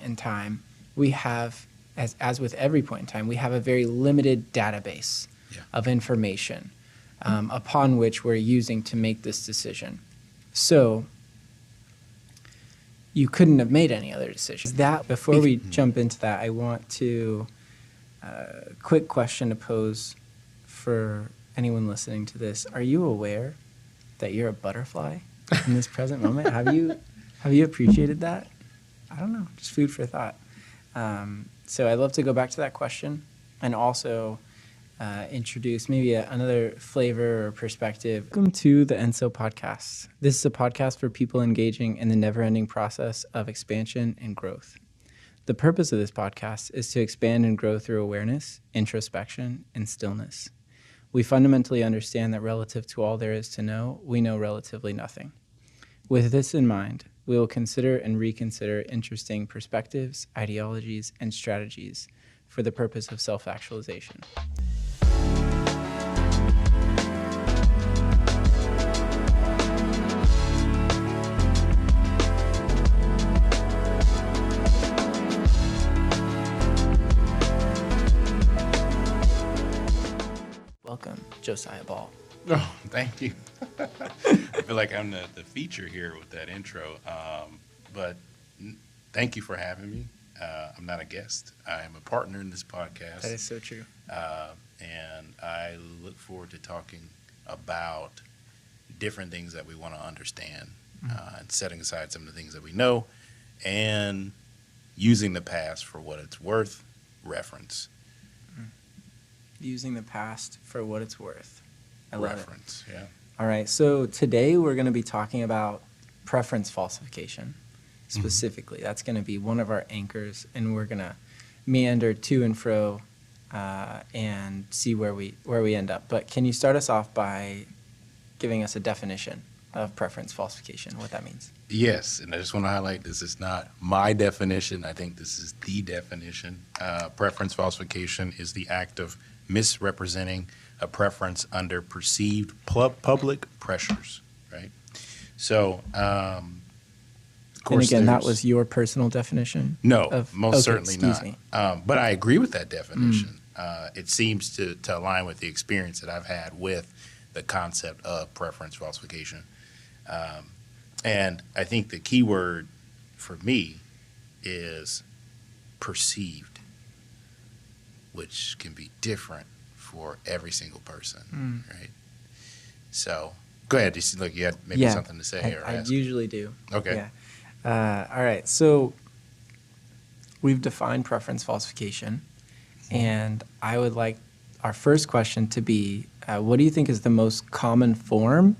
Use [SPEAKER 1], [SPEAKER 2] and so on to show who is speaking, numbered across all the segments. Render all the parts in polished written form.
[SPEAKER 1] in time, we have, as with every point in time, we have a very limited database of information upon which we're using to make this decision. So you couldn't have made any other decisions. Before we jump into that, I want to quick question to pose for anyone listening to this. Are you aware that you're a butterfly in this present moment? Have you appreciated that? I don't know, just food for thought. So I'd love to go back to that question and also introduce maybe another flavor or perspective. Welcome to the ENSO podcast. This is a podcast for people engaging in the never-ending process of expansion and growth. The purpose of this podcast is to expand and grow through awareness, introspection, and stillness. We fundamentally understand that relative to all there is to know, we know relatively nothing. With this in mind, we will consider and reconsider interesting perspectives, ideologies, and strategies for the purpose of self-actualization. Welcome, Josiah Ball.
[SPEAKER 2] Oh, thank you. I feel like I'm the feature here with that intro. But thank you for having me. I'm not a guest. I am a partner in this podcast.
[SPEAKER 1] That is so true.
[SPEAKER 2] And I look forward to talking about different things that we want to understand and setting aside some of the things that we know and using the past for what it's worth, reference.
[SPEAKER 1] Using the past for what it's worth. I love
[SPEAKER 2] Reference,
[SPEAKER 1] it.
[SPEAKER 2] Yeah.
[SPEAKER 1] All right, so today we're going to be talking about preference falsification specifically. That's going to be one of our anchors, and we're going to meander to and fro and see where we end up. But can you start us off by giving us a definition of preference falsification, what that means?
[SPEAKER 2] Yes, and I just want to highlight this is not my definition. I think this is the definition. Preference falsification is the act of misrepresenting a preference under perceived public pressures, right? So, of course,
[SPEAKER 1] and again, that was your personal definition?
[SPEAKER 2] No, most certainly
[SPEAKER 1] excuse
[SPEAKER 2] not.
[SPEAKER 1] me.
[SPEAKER 2] But I agree with that definition. It seems to align with the experience that I've had with the concept of preference falsification. And I think the key word for me is perceived, which can be different for every single person, right? So go ahead. Look, you had maybe something to say or
[SPEAKER 1] I
[SPEAKER 2] ask.
[SPEAKER 1] usually do.
[SPEAKER 2] Okay.
[SPEAKER 1] Yeah. All right. So we've defined preference falsification, and I would like our first question to be, what do you think is the most common form,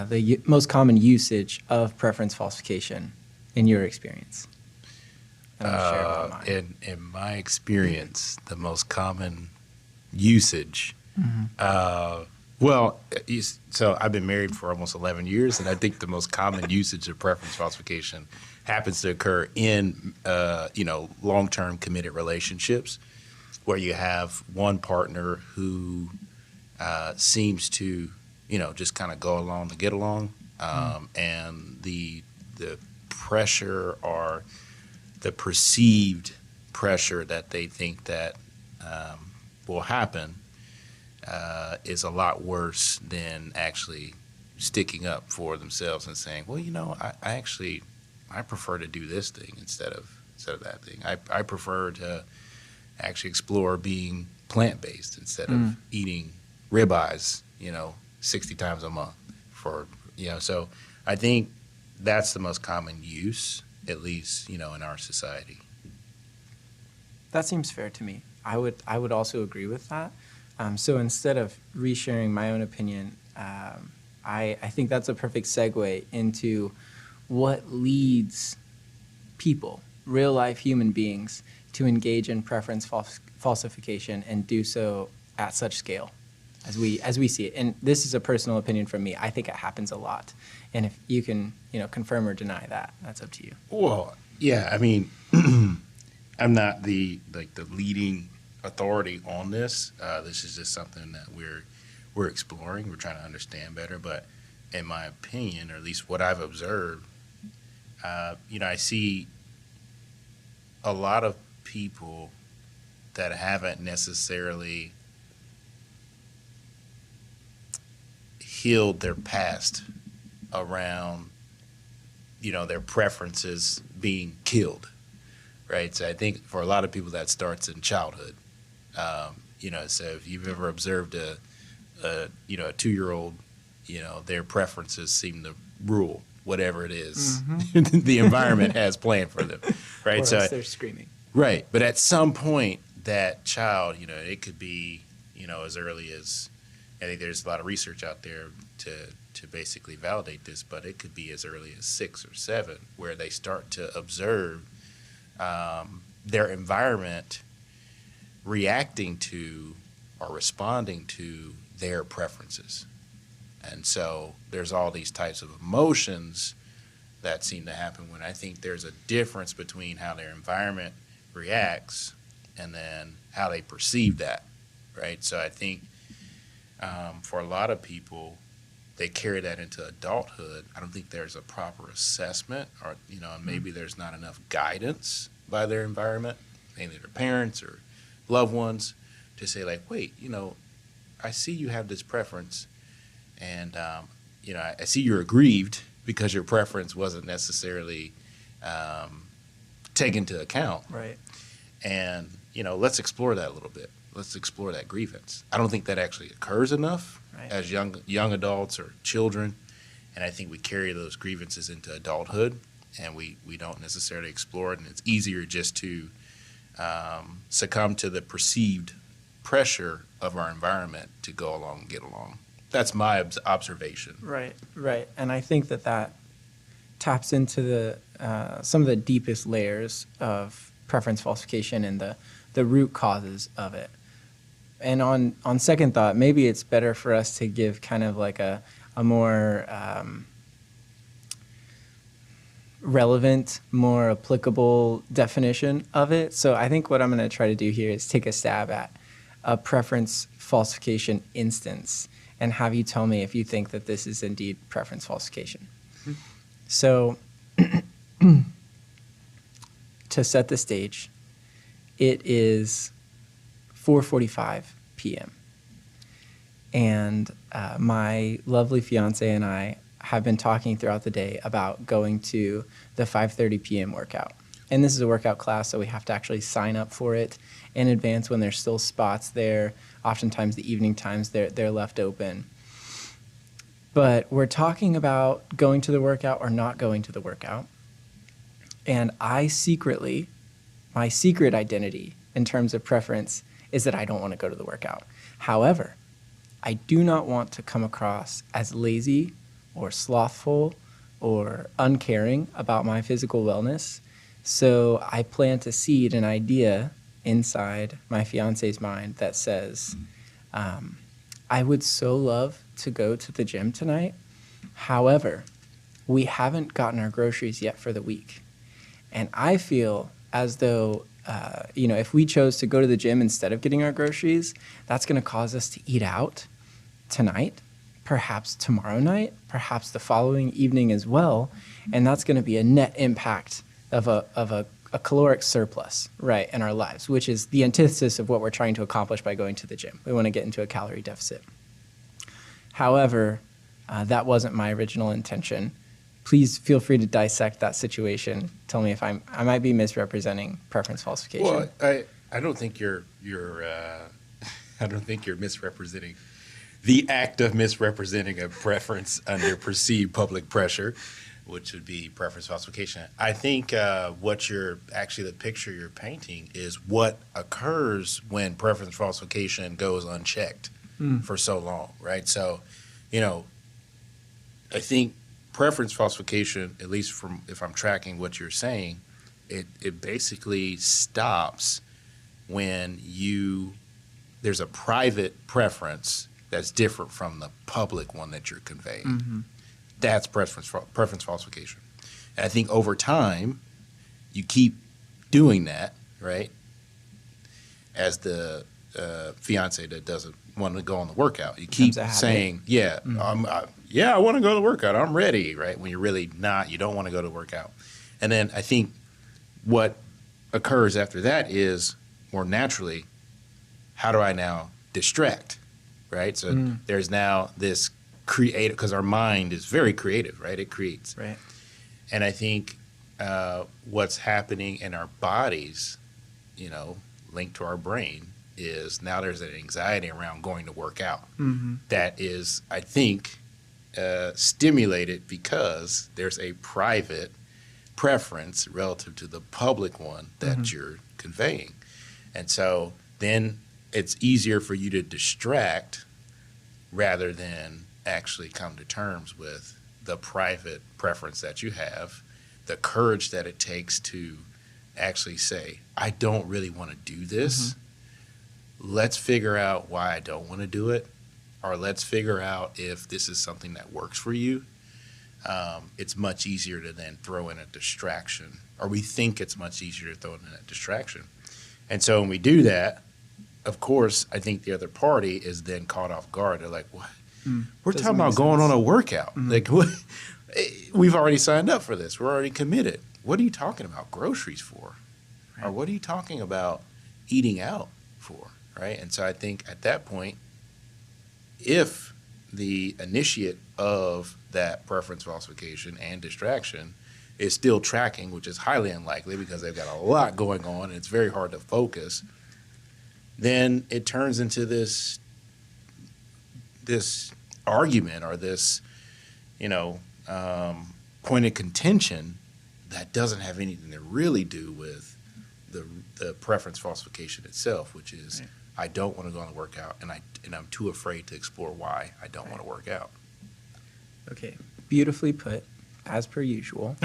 [SPEAKER 1] the most common usage of preference falsification in your experience? And I'll share about mine.
[SPEAKER 2] In my experience, the most common usage. So I've been married for almost 11 years, and I think the most common usage of preference falsification happens to occur in, long-term committed relationships, where you have one partner who seems to, just kind of go along to get along, and the pressure or the perceived pressure that they think that will happen is a lot worse than actually sticking up for themselves and saying, well, I prefer to do this thing instead of that thing. I prefer to actually explore being plant-based instead of eating ribeyes, 60 times a month so I think that's the most common use, at least, in our society.
[SPEAKER 1] That seems fair to me. I would also agree with that. So instead of resharing my own opinion, I think that's a perfect segue into what leads people, real life human beings, to engage in preference falsification and do so at such scale as we see it. And this is a personal opinion from me. I think it happens a lot. And if you can, confirm or deny that, that's up to you.
[SPEAKER 2] Well, yeah, I mean, I'm not the leading authority on this. This is just something that we're exploring. We're trying to understand better. But in my opinion, or at least what I've observed, I see a lot of people that haven't necessarily healed their past around, their preferences being killed, right? So I think for a lot of people that starts in childhood. So if you've ever observed a 2-year-old, their preferences seem to rule whatever it is the environment has planned for them, right?
[SPEAKER 1] Or
[SPEAKER 2] So
[SPEAKER 1] else they're screaming.
[SPEAKER 2] right, but at some point, that child, it could be, as early as, I think there's a lot of research out there to basically validate this, but it could be as early as 6 or 7, where they start to observe their environment reacting to or responding to their preferences. And so there's all these types of emotions that seem to happen when I think there's a difference between how their environment reacts and then how they perceive that, right? So I think for a lot of people, they carry that into adulthood. I don't think there's a proper assessment, or and maybe there's not enough guidance by their environment, mainly their parents or loved ones, to say like, wait, I see you have this preference, and I see you're aggrieved because your preference wasn't necessarily taken into account.
[SPEAKER 1] Right.
[SPEAKER 2] And let's explore that a little bit. Let's explore that grievance. I don't think that actually occurs enough as young adults or children, and I think we carry those grievances into adulthood, and we don't necessarily explore it, and it's easier just to succumb to the perceived pressure of our environment to go along and get along. That's my observation.
[SPEAKER 1] Right. And I think that taps into the some of the deepest layers of preference falsification and the root causes of it. And on second thought, maybe it's better for us to give kind of like a more relevant, more applicable definition of it. So I think what I'm going to try to do here is take a stab at a preference falsification instance and have you tell me if you think that this is indeed preference falsification. Mm-hmm. So to set the stage, it is 4:45 p.m. And my lovely fiance and I have been talking throughout the day about going to the 5:30 p.m. workout. And this is a workout class, so we have to actually sign up for it in advance when there's still spots there. Oftentimes the evening times they're left open. But we're talking about going to the workout or not going to the workout. And my secret identity in terms of preference is that I don't want to go to the workout. However, I do not want to come across as lazy or slothful or uncaring about my physical wellness. So I plant to seed an idea inside my fiance's mind that says, I would so love to go to the gym tonight. However, we haven't gotten our groceries yet for the week. And I feel as though, if we chose to go to the gym instead of getting our groceries, that's going to cause us to eat out tonight, perhaps tomorrow night, perhaps the following evening as well. And that's going to be a net impact of a caloric surplus, right, in our lives, which is the antithesis of what we're trying to accomplish by going to the gym. We want to get into a calorie deficit. However, that wasn't my original intention. Please feel free to dissect that situation. Tell me if I might be misrepresenting preference falsification.
[SPEAKER 2] Well, I don't think you're misrepresenting the act of misrepresenting a preference under perceived public pressure, which would be preference falsification. I think the picture you're painting is what occurs when preference falsification goes unchecked for so long, right? So, I think preference falsification, at least from if I'm tracking what you're saying, it basically stops when there's a private preference that's different from the public one that you're conveying. Mm-hmm. That's preference falsification. And I think over time, you keep doing that, right? As the fiance that doesn't want to go on the workout. You keep saying, I want to go to the workout. I'm ready, right? When you're really not, you don't want to go to the workout. And then I think what occurs after that is more naturally, how do I now distract, right? So there's now this creative, because our mind is very creative, right? It creates.
[SPEAKER 1] Right.
[SPEAKER 2] And I think what's happening in our bodies, linked to our brain, is now there's an anxiety around going to work out. That is, I think, stimulated because there's a private preference relative to the public one that you're conveying. And so then it's easier for you to distract rather than actually come to terms with the private preference that you have, the courage that it takes to actually say, I don't really want to do this. Let's figure out why I don't want to do it, or let's figure out if this is something that works for you. It's much easier to then throw in a distraction, or we think it's much easier to throw in a distraction. And so when we do that, of course, I think the other party is then caught off guard. They're like, what? We're
[SPEAKER 1] Doesn't
[SPEAKER 2] talking
[SPEAKER 1] make
[SPEAKER 2] about going
[SPEAKER 1] sense.
[SPEAKER 2] on a workout. Like, what? We've already signed up for this. We're already committed. What are you talking about groceries for? Or what are you talking about eating out for, right? And so I think at that point, if the initiate of that preference falsification and distraction is still tracking, which is highly unlikely because they've got a lot going on and it's very hard to focus, then it turns into this argument or this, point of contention that doesn't have anything to really do with the preference falsification itself, which is I don't want to go on a workout and I'm too afraid to explore why I don't want to work out.
[SPEAKER 1] Okay, beautifully put, as per usual.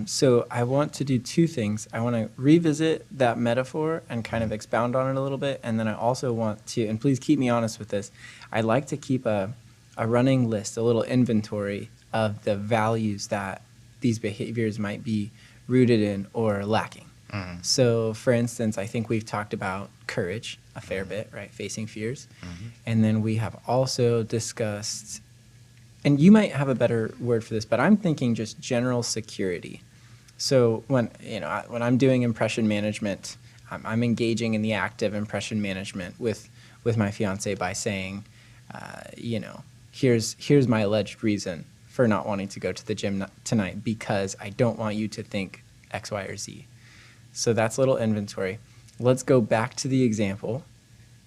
[SPEAKER 1] So I want to do two things. I want to revisit that metaphor and kind of expound on it a little bit, and then I also want to, and please keep me honest with this, I'd like to keep a running list, a little inventory of the values that these behaviors might be rooted in or lacking. So, for instance, I think we've talked about courage a fair bit, right? Facing fears. And then we have also discussed, and you might have a better word for this, but I'm thinking just general security. So when I'm doing impression management, I'm engaging in the act of impression management with my fiance by saying, here's my alleged reason for not wanting to go to the gym tonight because I don't want you to think X, Y, or Z. So that's a little inventory. Let's go back to the example,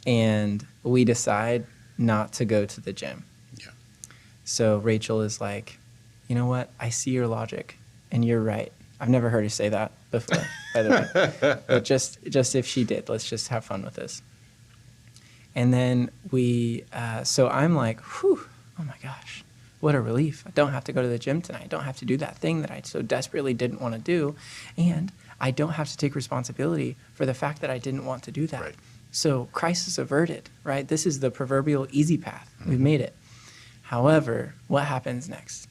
[SPEAKER 1] and we decide not to go to the gym.
[SPEAKER 2] Yeah.
[SPEAKER 1] So Rachel is like, you know what? I see your logic, and you're right. I've never heard her say that before, by the way. But just if she did, let's just have fun with this. And then so I'm like, whew, oh my gosh, what a relief. I don't have to go to the gym tonight. I don't have to do that thing that I so desperately didn't want to do. And I don't have to take responsibility for the fact that I didn't want to do that.
[SPEAKER 2] Right.
[SPEAKER 1] So crisis averted, right? This is the proverbial easy path. We've made it. However, what happens next?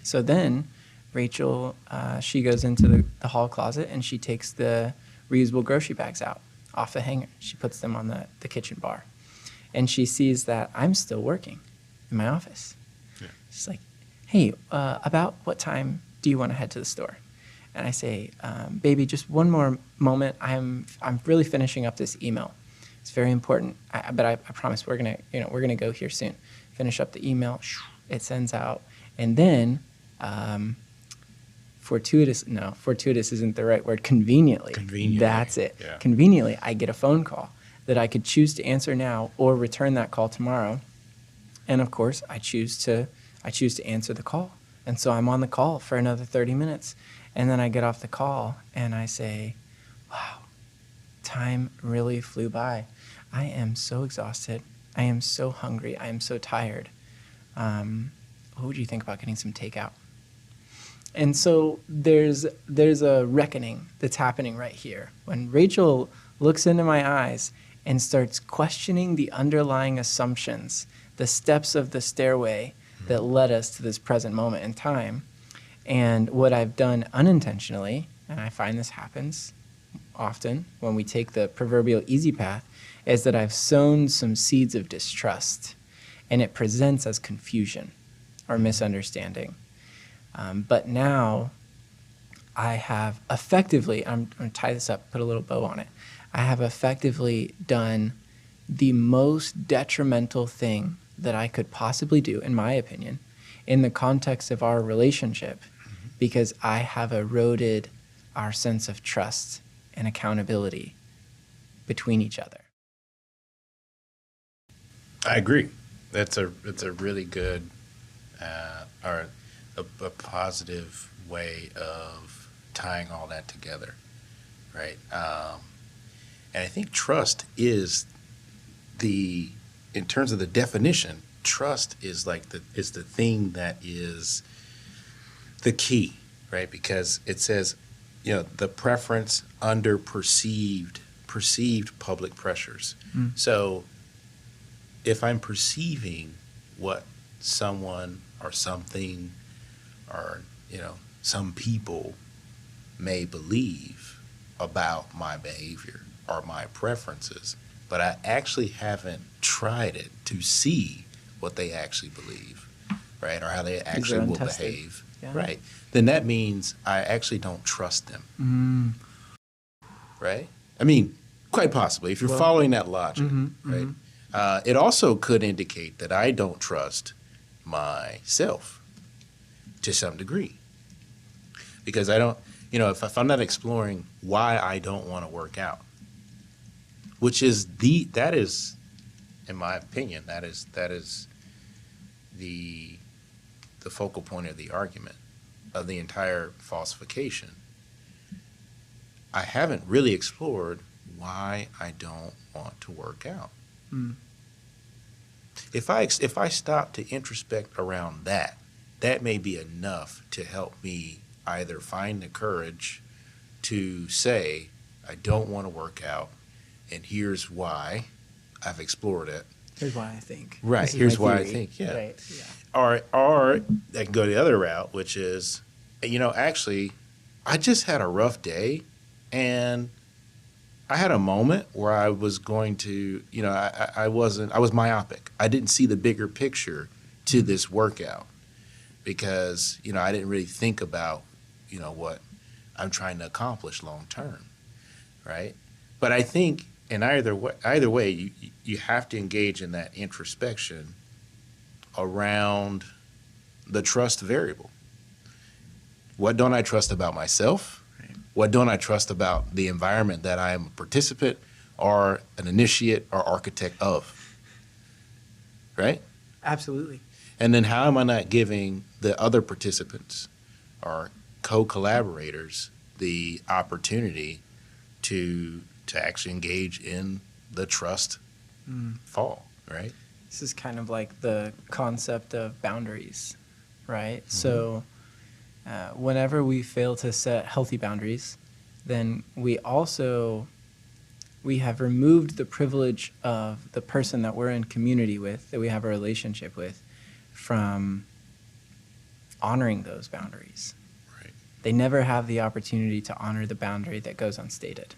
[SPEAKER 1] So then Rachel, she goes into the hall closet and she takes the reusable grocery bags out off the hanger. She puts them on the kitchen bar. And she sees that I'm still working in my office. Yeah. She's like, hey, about what time do you want to head to the store? And I say, baby, just one more moment. I'm really finishing up this email. It's very important, but I promise we're gonna go here soon. Finish up the email. It sends out, and then fortuitous isn't the right word. Conveniently. That's it. Yeah. Conveniently, I get a phone call that I could choose to answer now or return that call tomorrow. And of course, I choose to answer the call. And so I'm on the call for another 30 minutes. And then I get off the call and I say, wow, time really flew by. I am so exhausted. I am so hungry. I am so tired. What would you think about getting some takeout? And so there's a reckoning that's happening right here. When Rachel looks into my eyes and starts questioning the underlying assumptions, the steps of the stairway that led us to this present moment in time. And what I've done unintentionally, and I find this happens often when we take the proverbial easy path, is that I've sown some seeds of distrust, and it presents as confusion or misunderstanding. But now I have effectively, I'm going to tie this up, put a little bow on it. I have effectively done the most detrimental thing that I could possibly do, in my opinion, in the context of our relationship, because I have eroded our sense of trust and accountability between each other.
[SPEAKER 2] I agree. It's a really good or a positive way of tying all that together, right? And I think trust is in terms of the definition, trust is the thing that is the key, right? Because it says, the preference under perceived public pressures. So if I'm perceiving what someone or something or, some people may believe about my behavior or my preferences, but I actually haven't tried it to see what they actually believe, right? Or how they actually will behave, right? Then that means I actually don't trust them, right? I mean, quite possibly, if you're following that logic, right? It also could indicate that I don't trust myself to some degree, because I don't, if I'm not exploring why I don't want to work out, which is that is, in my opinion, that is the focal point of the argument of the entire falsification. I haven't really explored why I don't want to work out. If I stop to introspect around that may be enough to help me either find the courage to say, I don't want to work out, and here's why. I've explored it.
[SPEAKER 1] Here's why I think.
[SPEAKER 2] Right. Here's why I think. Yeah.
[SPEAKER 1] Right. Yeah.
[SPEAKER 2] Or I can go the other route, which is, actually, I just had a rough day, and I had a moment where I was going to, I was myopic. I didn't see the bigger picture to this workout because, I didn't really think about, what I'm trying to accomplish long term, right? But I think in either way, you have to engage in that introspection around the trust variable. What don't I trust about myself? What don't I trust about the environment that I am a participant or an initiate or architect of? Right?
[SPEAKER 1] Absolutely.
[SPEAKER 2] And then how am I not giving the other participants or co-collaborators the opportunity to actually engage in the trust fall, right?
[SPEAKER 1] This is kind of like the concept of boundaries, right? So whenever we fail to set healthy boundaries, then we have removed the privilege of the person that we're in community with, that we have a relationship with, from honoring those boundaries.
[SPEAKER 2] Right.
[SPEAKER 1] They never have the opportunity to honor the boundary that goes unstated.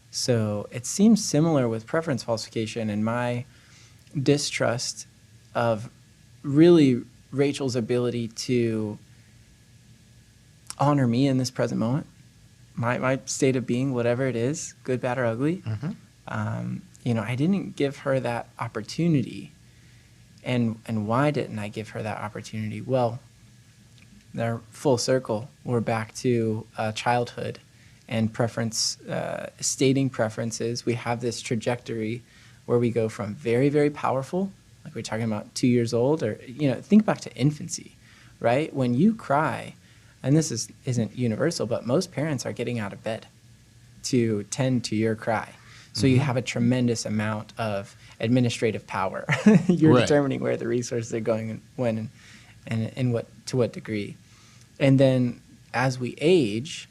[SPEAKER 1] So it seems similar with preference falsification and my distrust of really Rachel's ability to honor me in this present moment, my state of being, whatever it is, good, bad, or ugly. I didn't give her that opportunity. And why didn't I give her that opportunity? Well, they're full circle. We're back to childhood and preference, stating preferences. We have this trajectory where we go from very, very powerful, like we're talking about 2 years old, or think back to infancy, right? When you cry, and this isn't universal, but most parents are getting out of bed to tend to your cry. So you have a tremendous amount of administrative power. You're determining where the resources are going and when and to what degree. And then as we age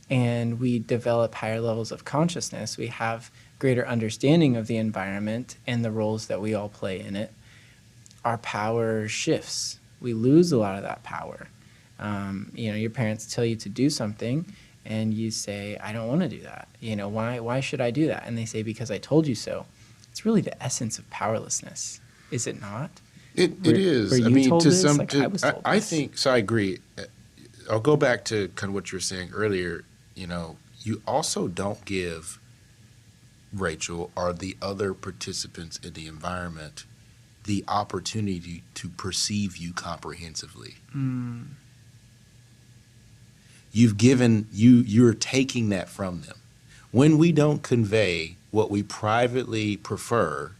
[SPEAKER 1] and we develop higher levels of consciousness, we have greater understanding of the environment and the roles that we all play in it. Our power shifts. We lose a lot of that power. Your parents tell you to do something and you say, I don't want to do that. Why should I do that? And they say, because I told you so. It's really the essence of powerlessness, is it not?
[SPEAKER 2] It is.
[SPEAKER 1] I mean, to some, I was told
[SPEAKER 2] I
[SPEAKER 1] this.
[SPEAKER 2] think so. I agree. I'll go back to kind of what you were saying earlier. You also don't give Rachel or the other participants in the environment the opportunity to perceive you comprehensively. You're taking that from them. When we don't convey what we privately prefer,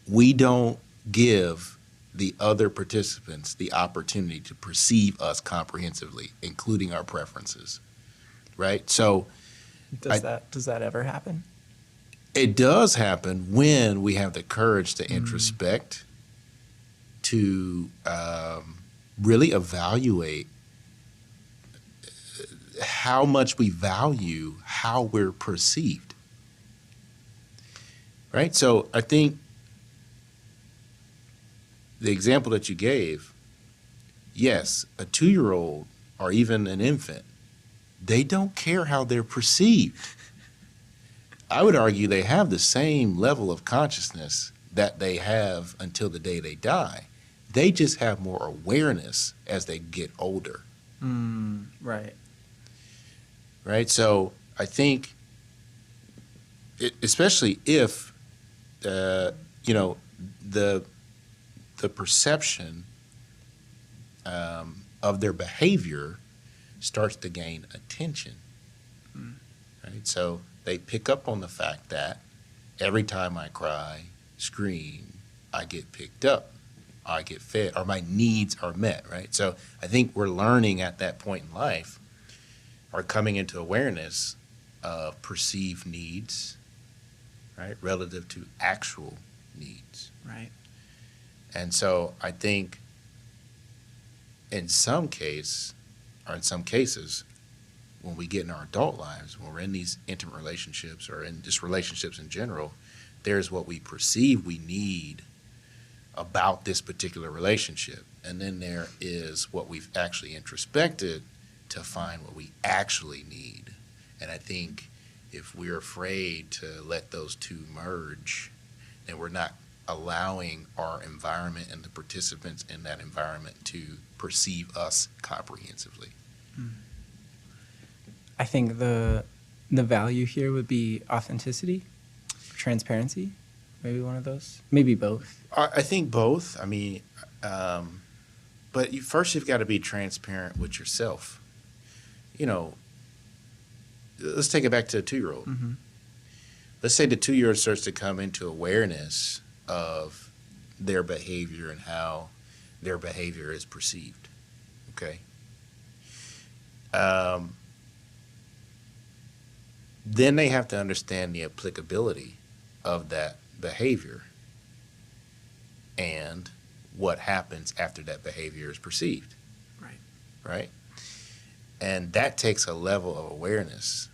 [SPEAKER 2] we don't give the other participants the opportunity to perceive us comprehensively, including our preferences, right? So
[SPEAKER 1] Does that ever happen?
[SPEAKER 2] it does happen when we have the courage to introspect, to really evaluate how much we value how we're perceived, right? So I think the example that you gave, yes, a 2-year-old or even an infant, they don't care how they're perceived. I would argue they have the same level of consciousness that they have until the day they die. They just have more awareness as they get older.
[SPEAKER 1] Right.
[SPEAKER 2] Right? So I think, especially if, the perception of their behavior starts to gain attention, right? So they pick up on the fact that every time I cry, scream, I get picked up, I get fed, or my needs are met, right? So I think we're learning at that point in life, or coming into awareness of perceived needs, right, relative to actual needs.
[SPEAKER 1] Right.
[SPEAKER 2] And so I think in some cases, when we get in our adult lives, when we're in these intimate relationships or in just relationships in general, there's what we perceive we need about this particular relationship. And then there is what we've actually introspected to find what we actually need. And I think if we're afraid to let those two merge, then we're not allowing our environment and the participants in that environment to perceive us comprehensively.
[SPEAKER 1] I think the value here would be authenticity, transparency, maybe one of those, maybe both.
[SPEAKER 2] I think both. I mean, but first you've got to be transparent with yourself. Let's take it back to a 2-year-old. Let's say the 2-year-old starts to come into awareness of their behavior and how their behavior is perceived. Okay. Then they have to understand the applicability of that behavior and what happens after that behavior is perceived. Right? And that takes a level of awareness,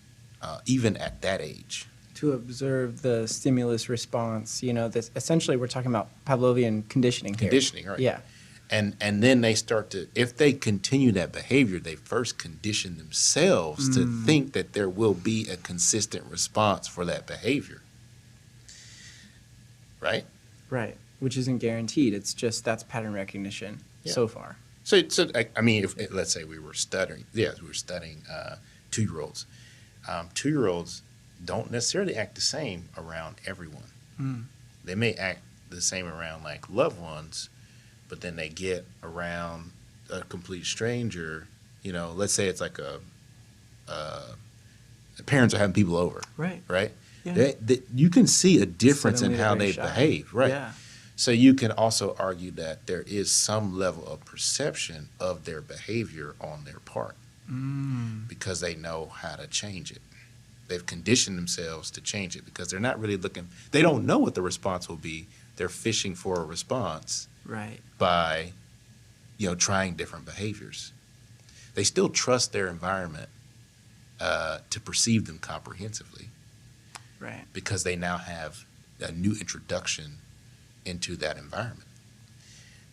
[SPEAKER 2] even at that age.
[SPEAKER 1] To observe the stimulus response, this essentially we're talking about Pavlovian conditioning here.
[SPEAKER 2] Conditioning, right.
[SPEAKER 1] Yeah.
[SPEAKER 2] And then they start to, if they continue that behavior, they first condition themselves to think that there will be a consistent response for that behavior. Right?
[SPEAKER 1] Right. Which isn't guaranteed. It's just that's pattern recognition so far.
[SPEAKER 2] So I mean, if let's say we were studying 2-year-olds. 2-year-olds don't necessarily act the same around everyone. They may act the same around like loved ones, but then they get around a complete stranger. Let's say it's like parents are having people over. Right.
[SPEAKER 1] Yeah.
[SPEAKER 2] You can see a difference in
[SPEAKER 1] Suddenly
[SPEAKER 2] how
[SPEAKER 1] they're
[SPEAKER 2] they
[SPEAKER 1] shy.
[SPEAKER 2] behave. Right.
[SPEAKER 1] Yeah.
[SPEAKER 2] So you can also argue that there is some level of perception of their behavior on their part because they know how to change it. They've conditioned themselves to change it because they're not really looking, they don't know what the response will be. They're fishing for a response by, trying different behaviors. They still trust their environment to perceive them comprehensively because they now have a new introduction into that environment.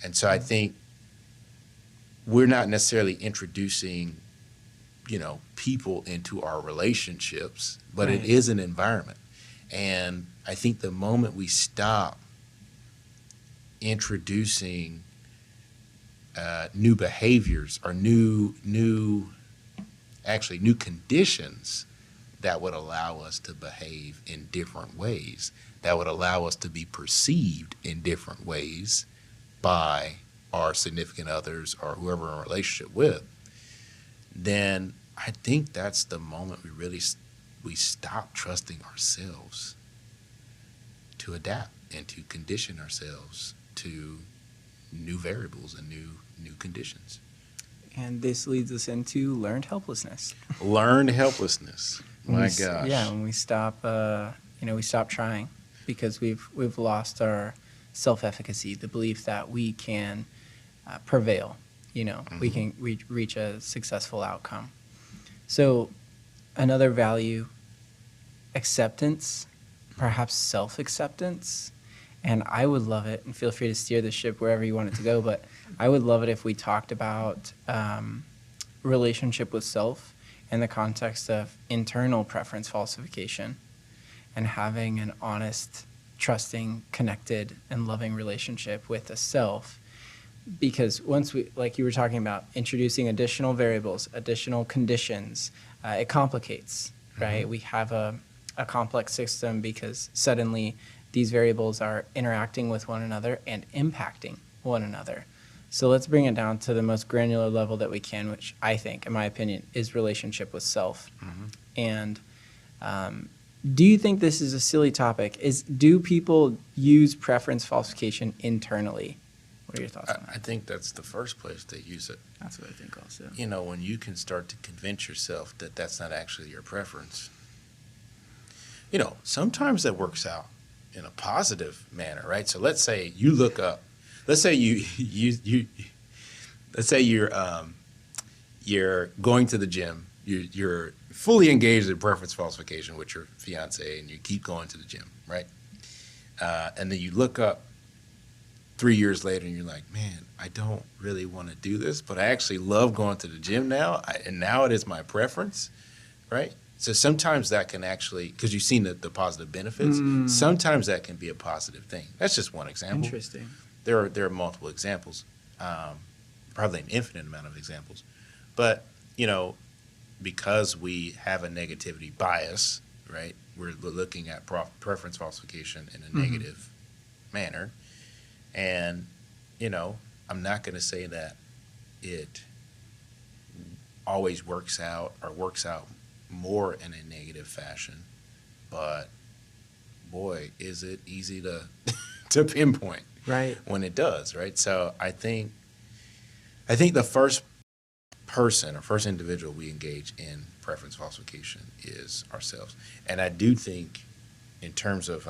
[SPEAKER 2] And so I think we're not necessarily introducing, people into our relationships, but it is an environment. And I think the moment we stop introducing new behaviors or new conditions that would allow us to behave in different ways, that would allow us to be perceived in different ways by our significant others or whoever we're in a relationship with, then I think that's the moment we stop trusting ourselves to adapt and to condition ourselves to new variables and new conditions.
[SPEAKER 1] And this leads us into learned helplessness.
[SPEAKER 2] Learned helplessness. My gosh.
[SPEAKER 1] Yeah, when we stop, we stop trying because we've lost our self-efficacy, the belief that we can prevail. We can reach a successful outcome. So another value, acceptance, perhaps self-acceptance. And I would love it, and feel free to steer the ship wherever you want it to go, but I would love it if we talked about relationship with self in the context of internal preference falsification and having an honest, trusting, connected, and loving relationship with the self. Because once we, like you were talking about, introducing additional variables, additional conditions, it complicates, right? We have a complex system because suddenly these variables are interacting with one another and impacting one another. So let's bring it down to the most granular level that we can, which I think, in my opinion, is relationship with self. And do you think this is a silly topic? Do people use preference falsification internally? What are your thoughts on that?
[SPEAKER 2] I think that's the first place they use it.
[SPEAKER 1] That's what I think also.
[SPEAKER 2] When you can start to convince yourself that that's not actually your preference. Sometimes that works out in a positive manner, right? So let's say you look up, let's say you're going to the gym, you're fully engaged in preference falsification with your fiance, and you keep going to the gym, right? And then you look up 3 years later, and you're like, man, I don't really want to do this, but I actually love going to the gym now, and now it is my preference, right? So sometimes that can actually, because you've seen the positive benefits, sometimes that can be a positive thing. That's just one example.
[SPEAKER 1] Interesting.
[SPEAKER 2] There are multiple examples, probably an infinite amount of examples. But, because we have a negativity bias, right, we're looking at preference falsification in a negative manner. And, I'm not going to say that it always works out more in a negative fashion, but boy, is it easy to pinpoint
[SPEAKER 1] right
[SPEAKER 2] when it does, right? So I think the first person or first individual we engage in preference falsification is ourselves. And I do think in terms of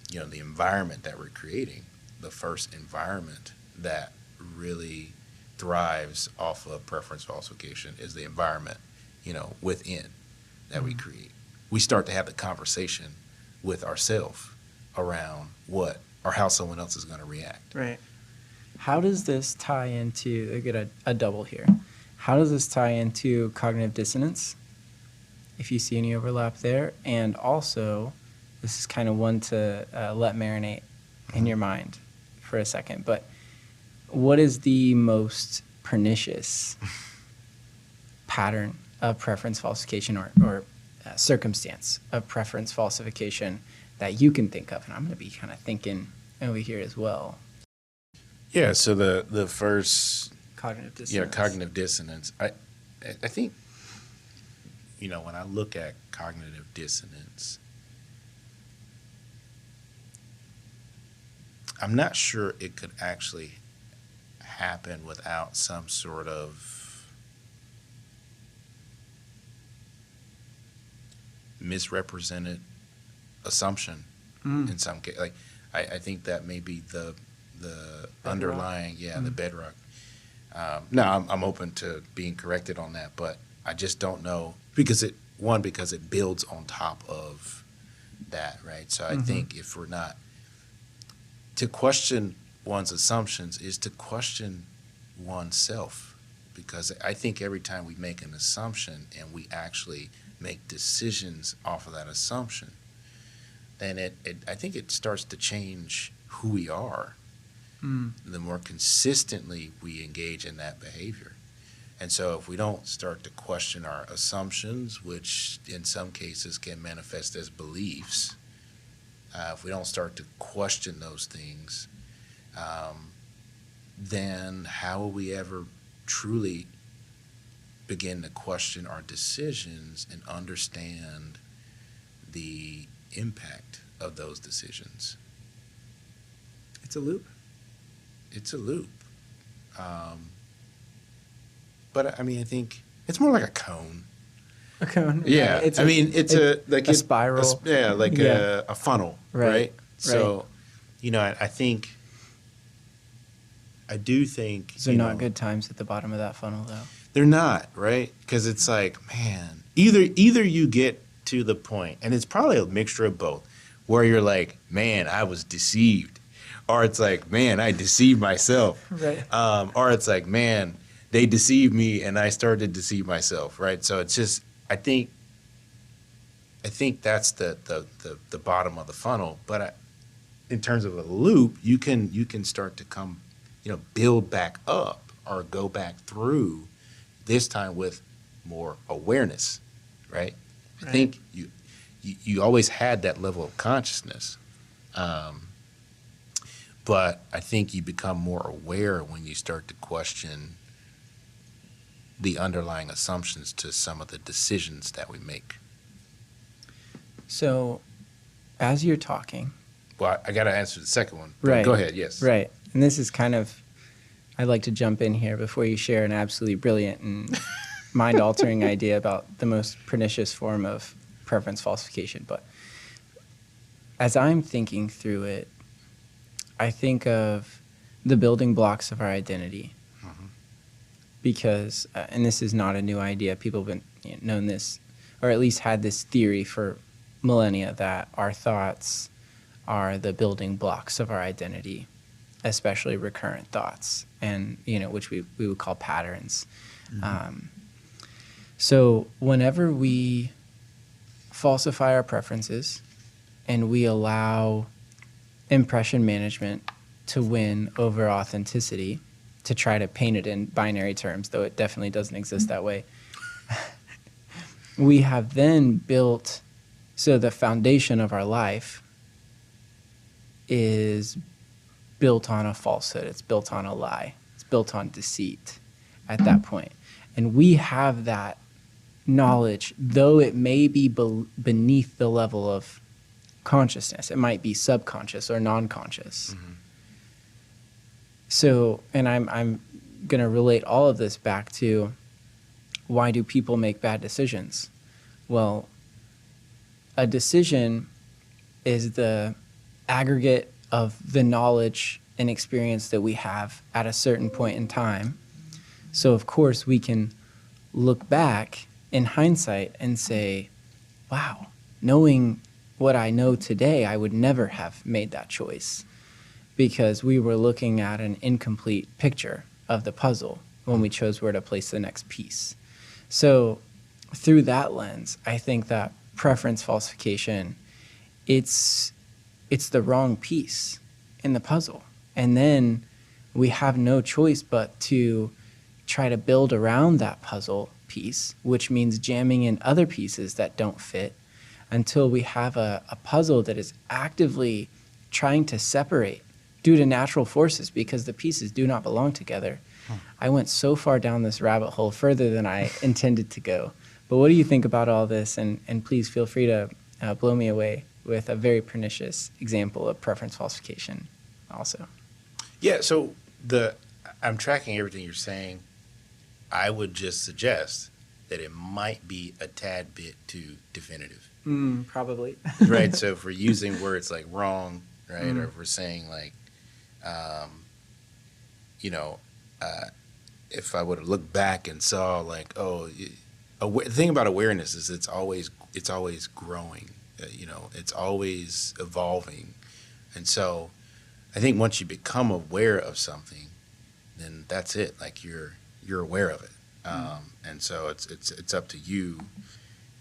[SPEAKER 2] the environment that we're creating, the first environment that really thrives off of preference falsification is the environment within that we create. We start to have the conversation with ourselves around what or how someone else is going to react.
[SPEAKER 1] Right. How does this tie into, I get a double here. How does this tie into cognitive dissonance, if you see any overlap there? And also, this is kind of one to let marinate in your mind for a second, but what is the most pernicious pattern of preference falsification or circumstance of preference falsification that you can think of? And I'm going to be kind of thinking over here as well.
[SPEAKER 2] Yeah, so the first
[SPEAKER 1] Cognitive dissonance.
[SPEAKER 2] Yeah, cognitive dissonance. I think, when I look at cognitive dissonance, I'm not sure it could actually happen without some sort of misrepresented assumption in some case. Like, I think that may be the underlying, the bedrock. Now, I'm open to being corrected on that, but I just don't know because it builds on top of that, right? So I think if we're not to question one's assumptions is to question oneself, because I think every time we make an assumption and we actually make decisions off of that assumption, then I think it starts to change who we are. the more consistently we engage in that behavior. And so if we don't start to question our assumptions, which in some cases can manifest as beliefs, if we don't start to question those things, then how will we ever truly begin to question our decisions and understand the impact of those decisions?
[SPEAKER 1] It's a loop.
[SPEAKER 2] It's a loop. But I mean, I think it's more like a cone.
[SPEAKER 1] A cone.
[SPEAKER 2] Yeah.
[SPEAKER 1] Right.
[SPEAKER 2] It's a
[SPEAKER 1] spiral.
[SPEAKER 2] A funnel.
[SPEAKER 1] Right.
[SPEAKER 2] So, I do think.
[SPEAKER 1] Those are not good times at the bottom of that funnel, though.
[SPEAKER 2] They're not, right? Because it's like, man, either you get to the point, and it's probably a mixture of both, where you're like, man, I was deceived. Or it's like, man, I deceived myself.
[SPEAKER 1] Right.
[SPEAKER 2] Or it's like, man, they deceived me and I started to deceive myself, right? So it's just, I think that's the bottom of the funnel. But in terms of a loop, you can start to come, build back up or go back through, this time with more awareness, right? I think you always had that level of consciousness. But I think you become more aware when you start to question the underlying assumptions to some of the decisions that we make.
[SPEAKER 1] So, as you're talking.
[SPEAKER 2] Well, I got to answer the second one.
[SPEAKER 1] Right.
[SPEAKER 2] Go ahead, yes.
[SPEAKER 1] Right. And this is kind of, I'd like to jump in here before you share an absolutely brilliant and mind-altering idea about the most pernicious form of preference falsification. But as I'm thinking through it, I think of the building blocks of our identity. Because, and this is not a new idea, people have been known this, or at least had this theory for millennia, that our thoughts are the building blocks of our identity, especially recurrent thoughts, and which we would call patterns. So whenever we falsify our preferences and we allow impression management to win over authenticity, to try to paint it in binary terms, though it definitely doesn't exist that way, we have then built, so the foundation of our life is built on a falsehood. It's built on a lie. It's built on deceit at that point. And we have that knowledge, though it may be beneath the level of consciousness. It might be subconscious or non-conscious. So, and I'm going to relate all of this back to, why do people make bad decisions? Well, a decision is the aggregate of the knowledge and experience that we have at a certain point in time. So, of course, we can look back in hindsight and say, wow, knowing what I know today, I would never have made that choice, because we were looking at an incomplete picture of the puzzle when we chose where to place the next piece. So through that lens, I think that preference falsification, it's the wrong piece in the puzzle. And then we have no choice but to try to build around that puzzle piece, which means jamming in other pieces that don't fit, until we have a puzzle that is actively trying to separate due to natural forces, because the pieces do not belong together. I went so far down this rabbit hole, further than I intended to go. But what do you think about all this? And please feel free to blow me away with a very pernicious example of preference falsification also.
[SPEAKER 2] Yeah, so I'm tracking everything you're saying. I would just suggest that it might be a tad bit too definitive.
[SPEAKER 1] Probably.
[SPEAKER 2] Right, so if we're using words like wrong, right, or if we're saying like, if I would have looked back and saw like, the thing about awareness is it's always growing, it's always evolving. And so I think once you become aware of something, then that's it. Like you're aware of it. And so it's up to you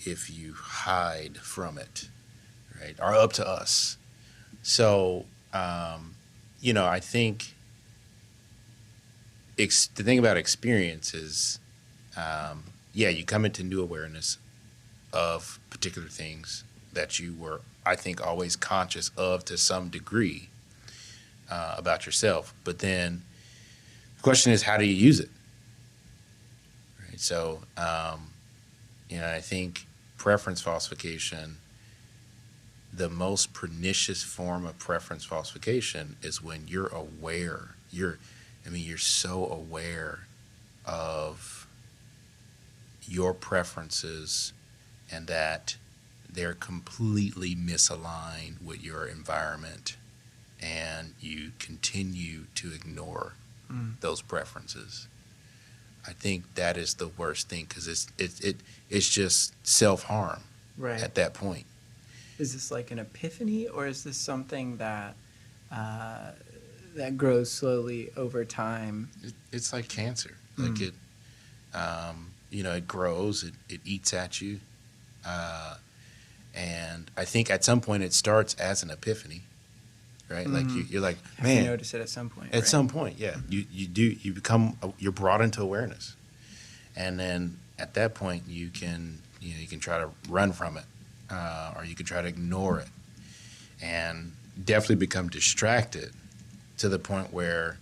[SPEAKER 2] if you hide from it, right? Or up to us. So, I think the thing about experience is, you come into new awareness of particular things that you were, I think, always conscious of to some degree about yourself. But then the question is, how do you use it? Right? So, I think preference falsification, the most pernicious form of preference falsification is when you're aware. You're so aware of your preferences and that they're completely misaligned with your environment, and you continue to ignore those preferences. I think that is the worst thing, because it's just self-harm at that point.
[SPEAKER 1] Is this like an epiphany, or is this something that that grows slowly over time?
[SPEAKER 2] It's like cancer. Like it grows, it eats at you. And I think at some point it starts as an epiphany, right? Like you're like, man.
[SPEAKER 1] You notice it at some point.
[SPEAKER 2] At some point, yeah. You're brought into awareness. And then at that point you can try to run from it, or you can try to ignore it, and definitely become distracted to the point where,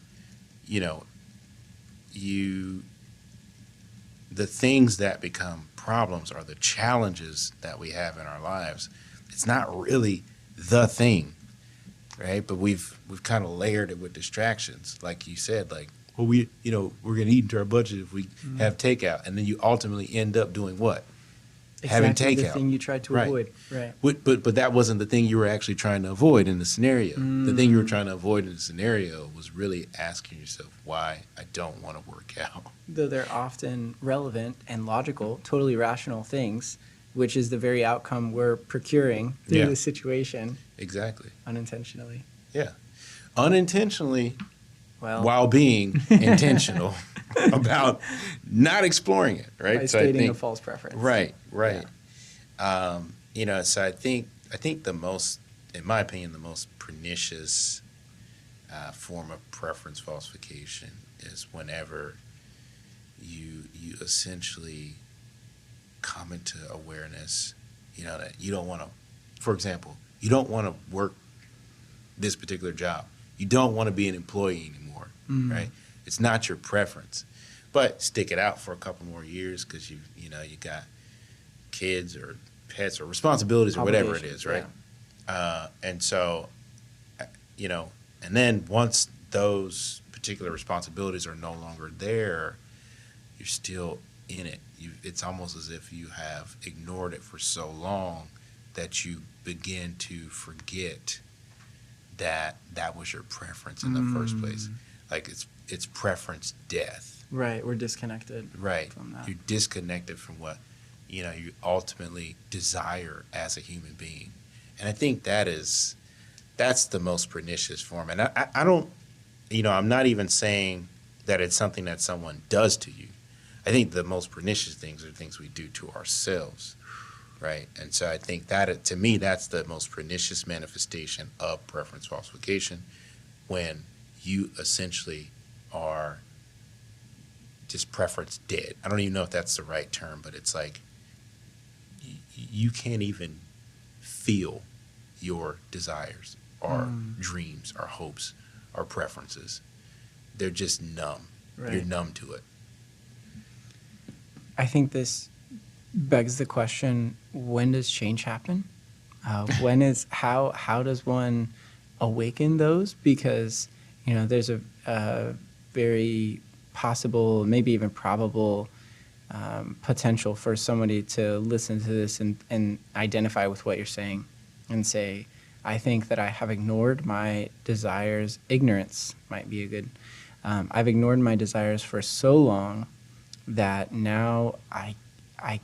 [SPEAKER 2] the things that become problems are the challenges that we have in our lives. It's not really the thing, right? But we've kind of layered it with distractions, like you said. Like, well, we're going to eat into our budget if we have takeout, and then you ultimately end up doing what? Having takeout.
[SPEAKER 1] The thing you tried to avoid, right?
[SPEAKER 2] But that wasn't the thing you were actually trying to avoid in the scenario. The thing you were trying to avoid in the scenario was really asking yourself why I don't want to work out.
[SPEAKER 1] Though they're often relevant and logical, totally rational things, which is the very outcome we're procuring through the situation.
[SPEAKER 2] Exactly.
[SPEAKER 1] Unintentionally.
[SPEAKER 2] Yeah. Unintentionally,
[SPEAKER 1] while
[SPEAKER 2] being intentional about not exploring it, right?
[SPEAKER 1] By stating a false preference.
[SPEAKER 2] Right. Yeah. So I think the most, in my opinion, the most pernicious form of preference falsification is whenever you essentially come into awareness, that you don't want to, for example, you don't want to work this particular job. You don't want to be an employee anymore, right? It's not your preference, but stick it out for a couple more years because you got kids or pets or responsibilities or whatever it is, right? Yeah. And so, and then once those particular responsibilities are no longer there, you're still in it. It's almost as if you have ignored it for so long that you begin to forget that was your preference in the first place. Like it's preference death.
[SPEAKER 1] Right, we're disconnected.
[SPEAKER 2] Right,
[SPEAKER 1] from that.
[SPEAKER 2] You're disconnected from what you ultimately desire as a human being, and I think that's the most pernicious form. And I don't, I'm not even saying that it's something that someone does to you. I think the most pernicious things are things we do to ourselves. Right. And so I think that, to me, that's the most pernicious manifestation of preference falsification, when you essentially are just preference dead. I don't even know if that's the right term, but it's like you can't even feel your desires or dreams or hopes or preferences. They're just numb. Right. You're numb to it.
[SPEAKER 1] I think this begs the question, when does change happen? How does one awaken those? Because, there's a very possible, maybe even probable potential for somebody to listen to this and identify with what you're saying and say, I think that I have ignored my desires. Ignorance might be a good, I've ignored my desires for so long that now I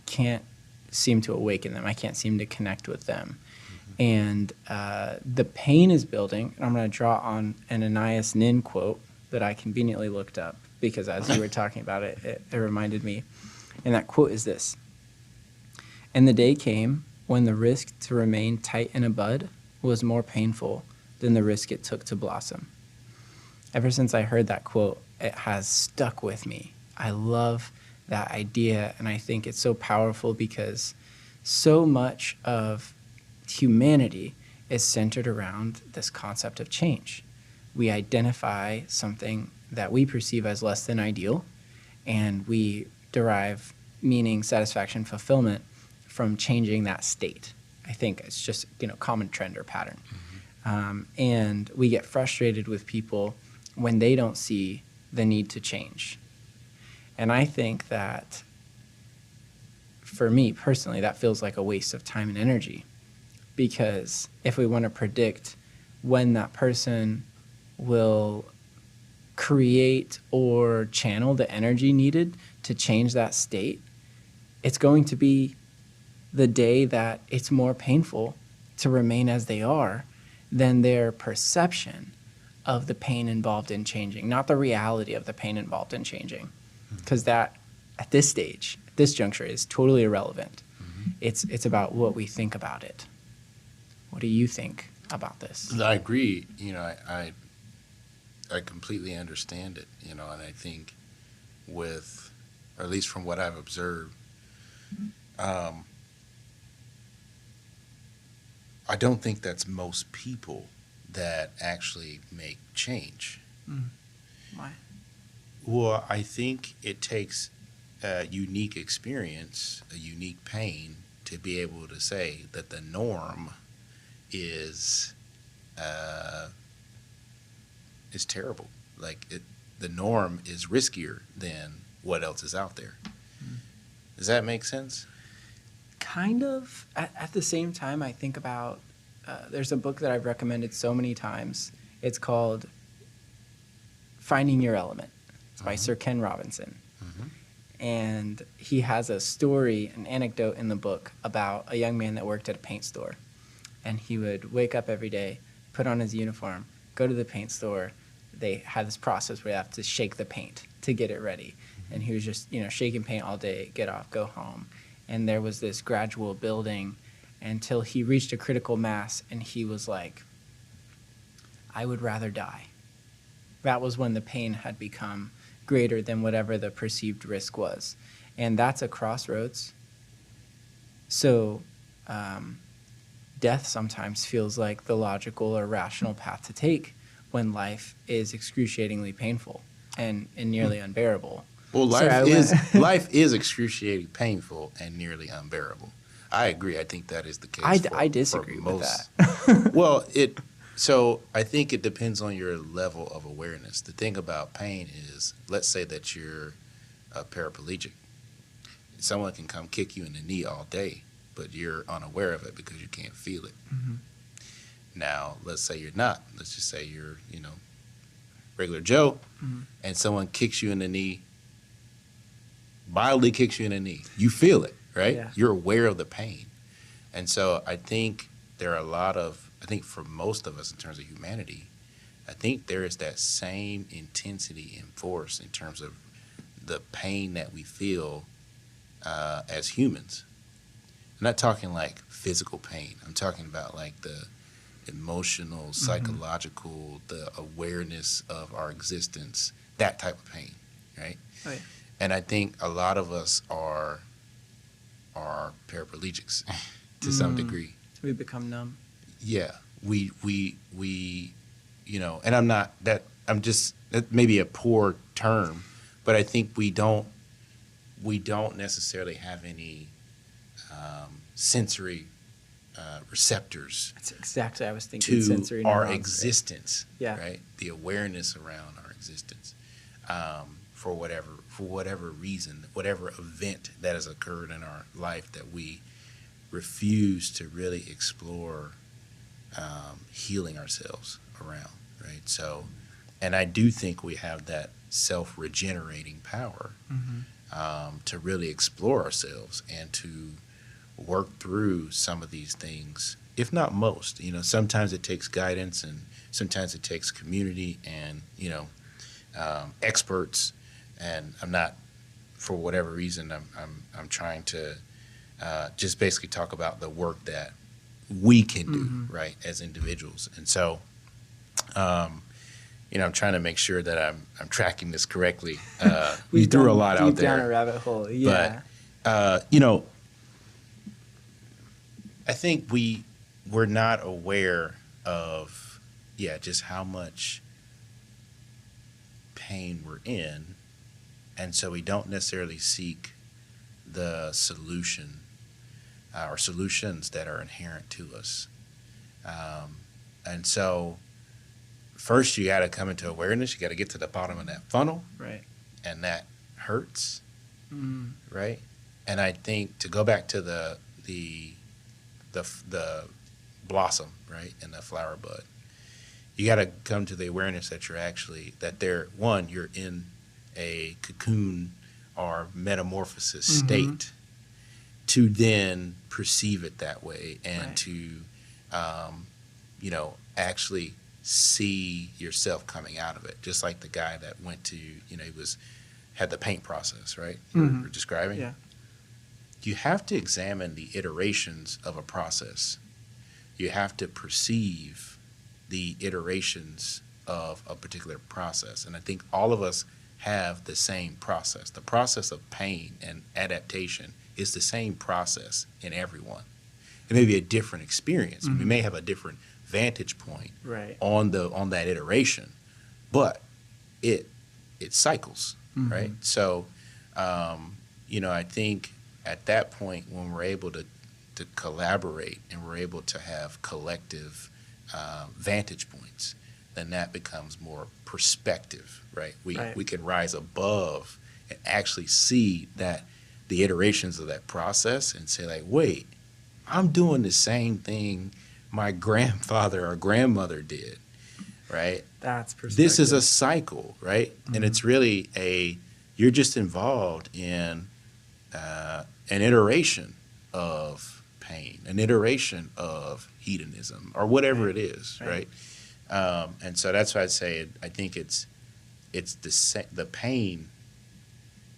[SPEAKER 1] can't seem to awaken them. I can't seem to connect with them. And the pain is building. And I'm going to draw on an Anais Nin quote that I conveniently looked up because as you were talking about it, it reminded me. And that quote is this: "And the day came when the risk to remain tight in a bud was more painful than the risk it took to blossom." Ever since I heard that quote, it has stuck with me. I love that idea, and I think it's so powerful because so much of humanity is centered around this concept of change. We identify something that we perceive as less than ideal, and we derive meaning, satisfaction, fulfillment from changing that state. I think it's just, common trend or pattern. And we get frustrated with people when they don't see the need to change. And I think that, for me personally, that feels like a waste of time and energy, because if we want to predict when that person will create or channel the energy needed to change that state, it's going to be the day that it's more painful to remain as they are than their perception of the pain involved in changing, not the reality of the pain involved in changing. Because that, at this stage, at this juncture, is totally irrelevant. It's about what we think about it. What do you think about this?
[SPEAKER 2] I agree. I completely understand it, and I think with, or at least from what I've observed, I don't think that's most people that actually make change.
[SPEAKER 1] Why?
[SPEAKER 2] Well, I think it takes a unique experience, a unique pain, to be able to say that the norm is terrible. The norm is riskier than what else is out there. Does that make sense?
[SPEAKER 1] Kind of. At the same time, I think about, there's a book that I've recommended so many times. It's called Finding Your Element. It's by Sir Ken Robinson. And he has a story, an anecdote in the book about a young man that worked at a paint store. And he would wake up every day, put on his uniform, go to the paint store. They had this process where you have to shake the paint to get it ready. And he was just, shaking paint all day, get off, go home. And there was this gradual building until he reached a critical mass, and he was like, I would rather die. That was when the pain had become greater than whatever the perceived risk was. And that's a crossroads. So death sometimes feels like the logical or rational path to take when life is excruciatingly painful and nearly unbearable.
[SPEAKER 2] Well, life is excruciatingly painful and nearly unbearable. I agree. I think that is the case.
[SPEAKER 1] I disagree with
[SPEAKER 2] most.
[SPEAKER 1] that.
[SPEAKER 2] Well, so I think it depends on your level of awareness. The thing about pain is, let's say that you're a paraplegic. Someone can come kick you in the knee all day, but you're unaware of it because you can't feel it. Now, let's say you're not. Let's just say you're, regular Joe, and someone kicks you in the knee, mildly kicks you in the knee. You feel it, right?
[SPEAKER 1] Yeah.
[SPEAKER 2] You're aware of the pain. And so I think there are I think for most of us in terms of humanity, I think there is that same intensity and force in terms of the pain that we feel as humans. I'm not talking like physical pain. I'm talking about like the emotional, psychological, the awareness of our existence, that type of pain, right?
[SPEAKER 1] Right.
[SPEAKER 2] And I think a lot of us are paraplegics to some degree.
[SPEAKER 1] We become numb.
[SPEAKER 2] Yeah, we and that may be a poor term, but I think we don't necessarily have any sensory receptors.
[SPEAKER 1] That's exactly what I was thinking.
[SPEAKER 2] To
[SPEAKER 1] sensory
[SPEAKER 2] our
[SPEAKER 1] neurons,
[SPEAKER 2] existence,
[SPEAKER 1] right? Yeah.
[SPEAKER 2] Right? The awareness around our existence, for whatever reason, whatever event that has occurred in our life that we refuse to really explore healing ourselves around, right? So, and I do think we have that self-regenerating power to really explore ourselves and to work through some of these things, if not most. Sometimes it takes guidance, and sometimes it takes community and experts. And I'm not, for whatever reason, I'm trying to just basically talk about the work that we can do, right, as individuals. And so, I'm trying to make sure that I'm tracking this correctly. You
[SPEAKER 1] We've
[SPEAKER 2] threw a
[SPEAKER 1] gone
[SPEAKER 2] lot out
[SPEAKER 1] deep
[SPEAKER 2] there.
[SPEAKER 1] down a rabbit hole. Yeah.
[SPEAKER 2] But, I think we're not aware of, just how much pain we're in. And so we don't necessarily seek the solution or solutions that are inherent to us. And so first you got to come into awareness. You got to get to the bottom of that funnel.
[SPEAKER 1] Right.
[SPEAKER 2] And that hurts.
[SPEAKER 1] Mm.
[SPEAKER 2] Right. And I think to go back to the blossom, right, and the flower bud, you got to come to the awareness that you're in a cocoon or metamorphosis state to then perceive it that way and to, actually see yourself coming out of it. Just like the guy that went to, had the paint process, right? You were describing.
[SPEAKER 1] Yeah.
[SPEAKER 2] You have to examine the iterations of a process. You have to perceive the iterations of a particular process. And I think all of us have the same process. The process of pain and adaptation is the same process in everyone. It may be a different experience. We may have a different vantage point on that iteration, but it cycles, right? So, I think at that point when we're able to collaborate and we're able to have collective vantage points, then that becomes more perspective, right? We can rise above and actually see that the iterations of that process and say like, wait, I'm doing the same thing my grandfather or grandmother did, right?
[SPEAKER 1] That's perspective.
[SPEAKER 2] This is a cycle, right? And it's really you're just involved in an iteration of pain, an iteration of hedonism, or whatever it is, right? And so that's why I'd say I think it's the pain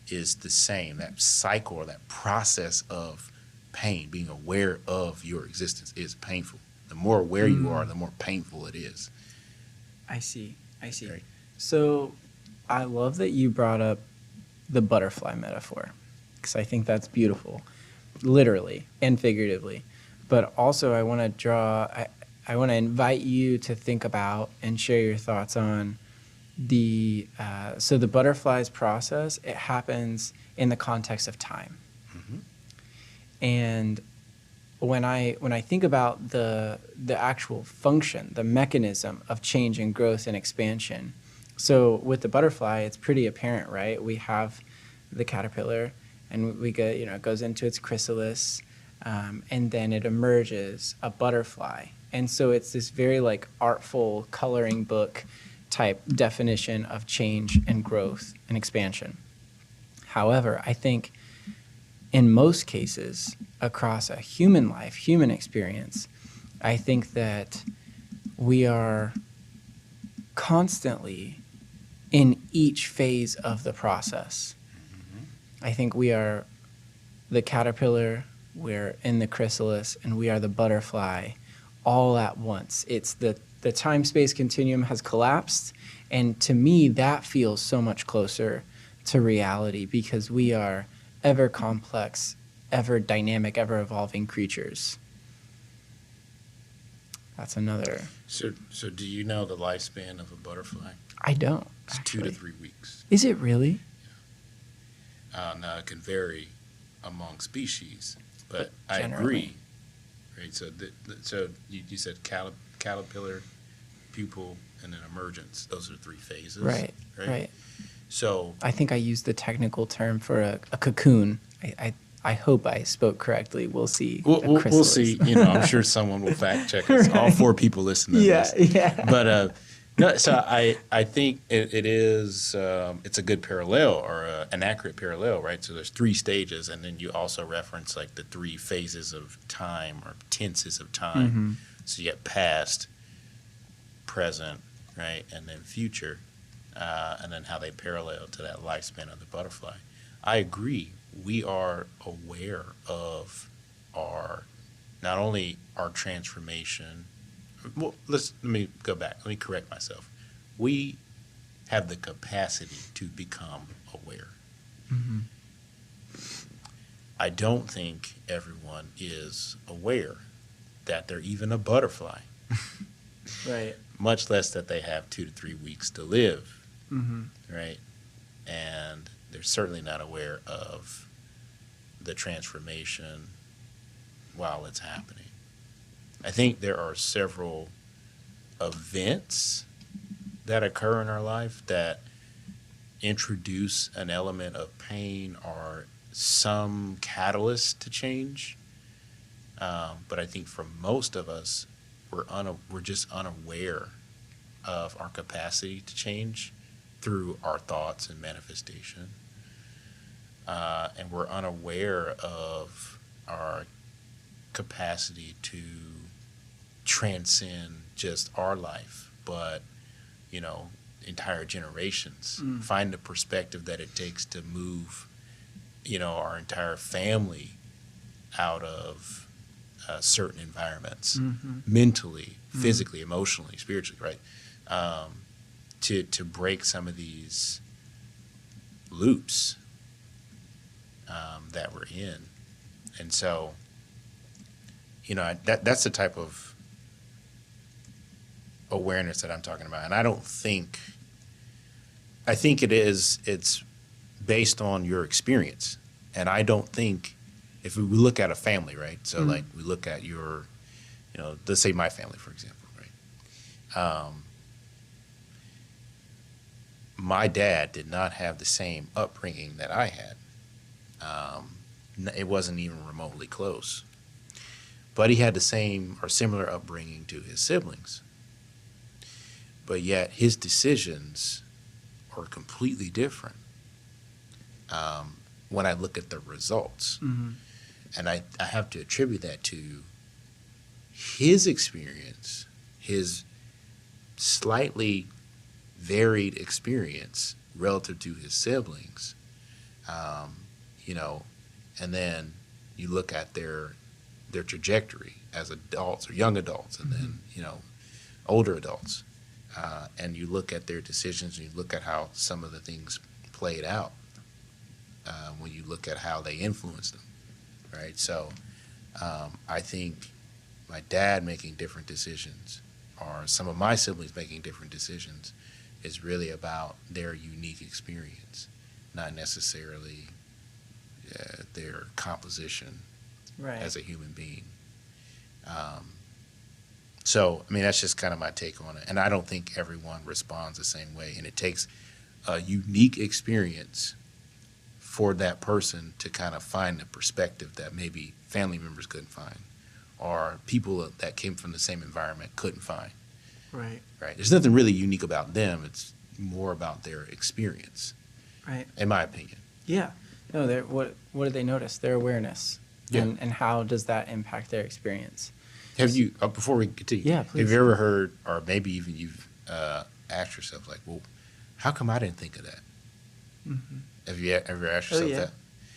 [SPEAKER 2] is the same. That cycle or that process of pain, being aware of your existence, is painful. The more aware you are, the more painful it is.
[SPEAKER 1] I see.
[SPEAKER 2] Right.
[SPEAKER 1] So I love that you brought up the butterfly metaphor, because I think that's beautiful, literally and figuratively. But also I want to invite you to think about and share your thoughts on so the butterfly's process. It happens in the context of time. And when I think about the actual function, the mechanism of change and growth and expansion, so with the butterfly, it's pretty apparent, right? We have the caterpillar, and we go, it goes into its chrysalis, and then it emerges a butterfly. And so it's this very artful coloring book type definition of change and growth and expansion. However, I think in most cases across a human life, human experience, I think that we are constantly in each phase of the process. I think we are the caterpillar, we're in the chrysalis, and we are the butterfly all at once. It's the time-space continuum has collapsed, and to me that feels so much closer to reality, because we are ever complex, ever dynamic, ever evolving creatures. That's another.
[SPEAKER 2] So do you know the lifespan of a butterfly?
[SPEAKER 1] I don't.
[SPEAKER 2] It's
[SPEAKER 1] actually.
[SPEAKER 2] 2 to 3 weeks.
[SPEAKER 1] Is it really?
[SPEAKER 2] Now it can vary among species, but I
[SPEAKER 1] generally.
[SPEAKER 2] agree. Right. So you said caterpillar, pupal, and then emergence. Those are 3 phases.
[SPEAKER 1] Right.
[SPEAKER 2] So
[SPEAKER 1] I think I used the technical term for a cocoon. I hope I spoke correctly. We'll see.
[SPEAKER 2] We'll see. I'm sure someone will fact check us. All 4 people listening to this.
[SPEAKER 1] Yeah.
[SPEAKER 2] But no. So I think it is. It's a good parallel or an accurate parallel, right? So there's 3 stages, and then you also reference the 3 phases of time or tenses of time. So you get past, present, right, and then future. And then how they parallel to that lifespan of the butterfly. I agree. We are aware of not only our transformation. Well, let me go back. Let me correct myself. We have the capacity to become aware.
[SPEAKER 1] Mm-hmm.
[SPEAKER 2] I don't think everyone is aware that they're even a butterfly,
[SPEAKER 1] Right.
[SPEAKER 2] much less that they have 2 to 3 weeks to live,
[SPEAKER 1] Mm-hmm.
[SPEAKER 2] right? And they're certainly not aware of the transformation while it's happening. I think there are several events that occur in our life that introduce an element of pain or some catalyst to change. But I think for most of us, we're just unaware of our capacity to change through our thoughts and manifestation. And we're unaware of our capacity to transcend just our life, but, entire generations. Find the perspective that it takes to move, our entire family out of certain environments, mentally, physically, emotionally, spiritually, right? To break some of these loops that we're in. And so, that's the type of awareness that I'm talking about. And I think it's based on your experience. And I don't think, if we look at a family, right? So like we look at your, let's say my family, for example, right? My dad did not have the same upbringing that I had. It wasn't even remotely close. But he had the same or similar upbringing to his siblings. But yet his decisions are completely different when I look at the results.
[SPEAKER 1] Mm-hmm.
[SPEAKER 2] And I have to attribute that to his experience, his slightly varied experience relative to his siblings, and then you look at their trajectory as adults or young adults, and then, older adults, and you look at their decisions and you look at how some of the things played out when you look at how they influenced them, right? So I think my dad making different decisions or some of my siblings making different decisions is really about their unique experience, not necessarily their composition
[SPEAKER 1] Right.
[SPEAKER 2] as a human being. So, that's just kind of my take on it. And I don't think everyone responds the same way. And it takes a unique experience for that person to kind of find a perspective that maybe family members couldn't find or people that came from the same environment couldn't find.
[SPEAKER 1] Right.
[SPEAKER 2] Right? There's nothing really unique about them. It's more about their experience,
[SPEAKER 1] Right.
[SPEAKER 2] in my opinion.
[SPEAKER 1] Yeah. No, what do they notice? Their awareness.
[SPEAKER 2] Yeah.
[SPEAKER 1] And how does that impact their experience?
[SPEAKER 2] Have you, before we continue,
[SPEAKER 1] Yeah, please.
[SPEAKER 2] have you ever heard, or maybe even you've asked yourself, like, well, how come I didn't think of that?
[SPEAKER 1] Mm-hmm.
[SPEAKER 2] Have you ever asked yourself that?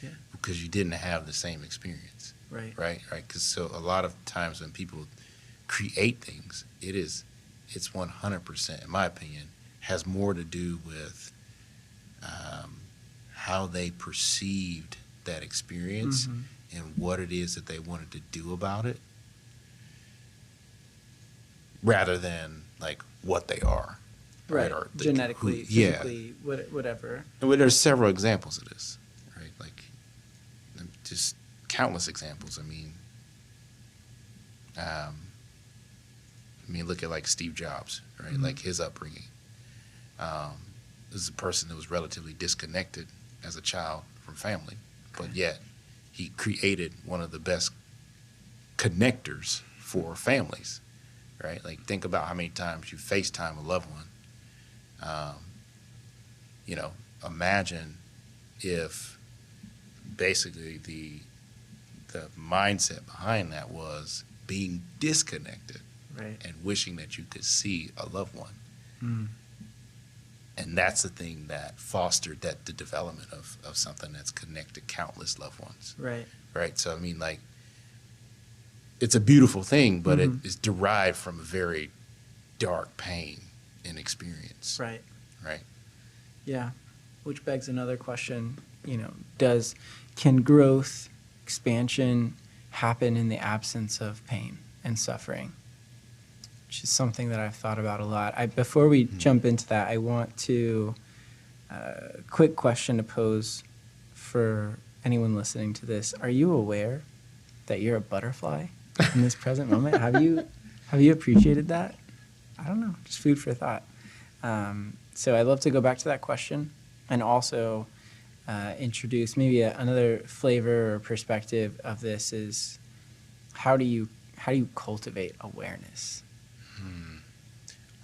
[SPEAKER 1] Yeah.
[SPEAKER 2] Because you didn't have the same experience,
[SPEAKER 1] Right.
[SPEAKER 2] right? Because so a lot of times when people create things, it's 100%, in my opinion, has more to do with how they perceived that experience and what it is that they wanted to do about it, rather than like what they are.
[SPEAKER 1] Right.
[SPEAKER 2] Or
[SPEAKER 1] genetically, physically, whatever.
[SPEAKER 2] And there's several examples of this, right? Like, just countless examples. Look at like Steve Jobs, right?
[SPEAKER 1] Mm-hmm.
[SPEAKER 2] Like his upbringing. This is a person that was relatively disconnected as a child from family, but yet he created one of the best connectors for families, right? Like, think about how many times you FaceTime a loved one. Imagine if basically the mindset behind that was being disconnected,
[SPEAKER 1] Right.
[SPEAKER 2] and wishing that you could see a loved one.
[SPEAKER 1] Mm.
[SPEAKER 2] And that's the thing that fostered the development of something that's connected countless loved ones.
[SPEAKER 1] Right.
[SPEAKER 2] Right. So, it's a beautiful thing, but it
[SPEAKER 1] Mhm.
[SPEAKER 2] is derived from a very dark pain and experience.
[SPEAKER 1] Right.
[SPEAKER 2] Right.
[SPEAKER 1] Yeah, which begs another question, can growth, expansion happen in the absence of pain and suffering? Which is something that I've thought about a lot. Before we jump into that, I want to, quick question to pose for anyone listening to this. Are you aware that you're a butterfly in this present moment? Have you appreciated that? I don't know, just food for thought. So I'd love to go back to that question and also introduce maybe another flavor or perspective of this is how do you cultivate awareness?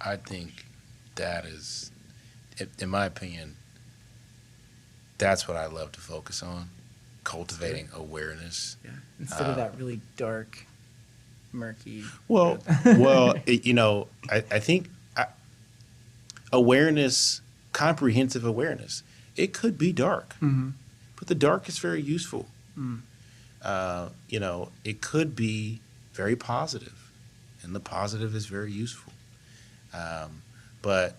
[SPEAKER 2] I think that is, in my opinion, that's what I love to focus on, cultivating awareness.
[SPEAKER 1] Yeah. Instead of that really dark, murky.
[SPEAKER 2] Well, I think awareness, comprehensive awareness, it could be dark, but the dark is very useful. It could be very positive, and the positive is very useful. But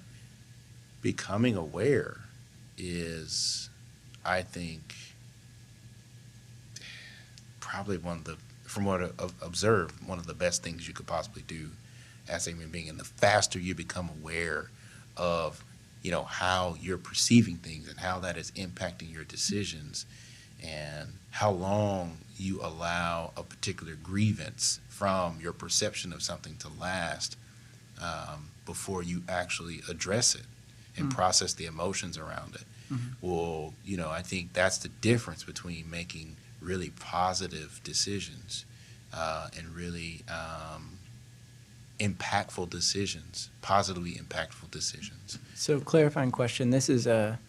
[SPEAKER 2] becoming aware is, I think, probably from what I've observed, one of the best things you could possibly do as a human being. And the faster you become aware of, how you're perceiving things and how that is impacting your decisions and how long you allow a particular grievance from your perception of something to last before you actually address it and process the emotions around it. Well, I think that's the difference between making really positive decisions and really impactful decisions, positively impactful decisions.
[SPEAKER 1] So clarifying question, this is a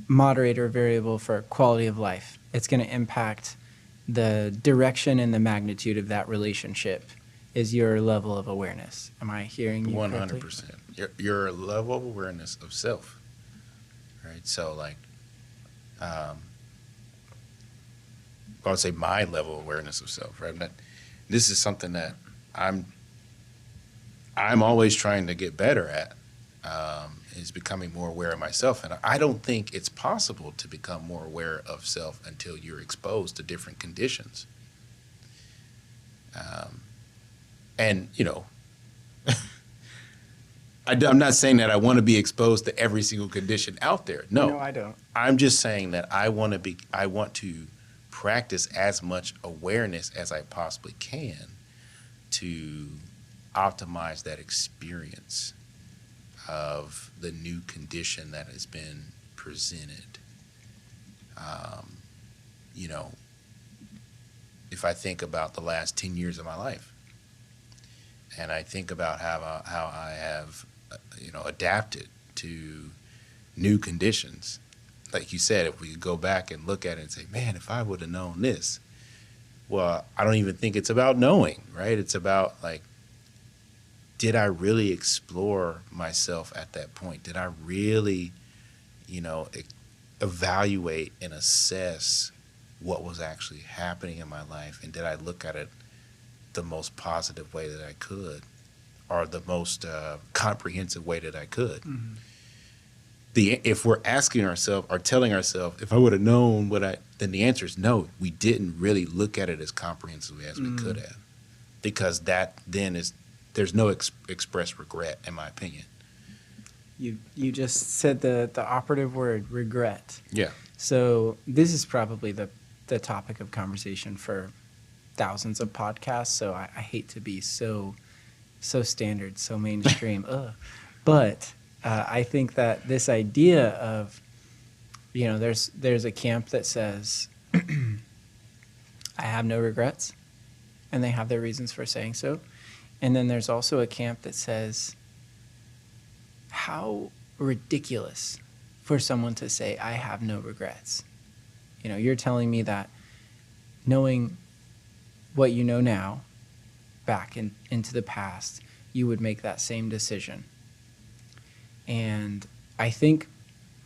[SPEAKER 1] moderator variable for quality of life. It's going to impact the direction and the magnitude of that relationship is your level of awareness. Am I hearing you correctly?
[SPEAKER 2] 100%. Your level of awareness of self, right? So I would say my level of awareness of self, right? This is something that I'm always trying to get better at, is becoming more aware of myself. And I don't think it's possible to become more aware of self until you're exposed to different conditions. I'm not saying that I want to be exposed to every single condition out there.
[SPEAKER 1] No, I don't.
[SPEAKER 2] I'm just saying that I want to practice as much awareness as I possibly can to optimize that experience of the new condition that has been presented. If I think about the last 10 years of my life, and I think about how I have, adapted to new conditions. Like you said, if we could go back and look at it and say, man, if I would have known this, well, I don't even think it's about knowing, right? It's about did I really explore myself at that point? Did I really, evaluate and assess what was actually happening in my life? And did I look at it the most positive way that I could, or the most comprehensive way that I could? Mm-hmm. If we're asking ourselves or telling ourselves, if I would have known then the answer is no, we didn't really look at it as comprehensively as we could have, because there's no express regret, in my opinion.
[SPEAKER 1] You just said the operative word, regret.
[SPEAKER 2] Yeah.
[SPEAKER 1] So this is probably the topic of conversation for thousands of podcasts. So I hate to be so standard, so mainstream. But I think that this idea of, there's a camp that says, I have no regrets, and they have their reasons for saying so. And then there's also a camp that says, how ridiculous for someone to say, I have no regrets. You're telling me that knowing what you know now, back into the past, you would make that same decision. And I think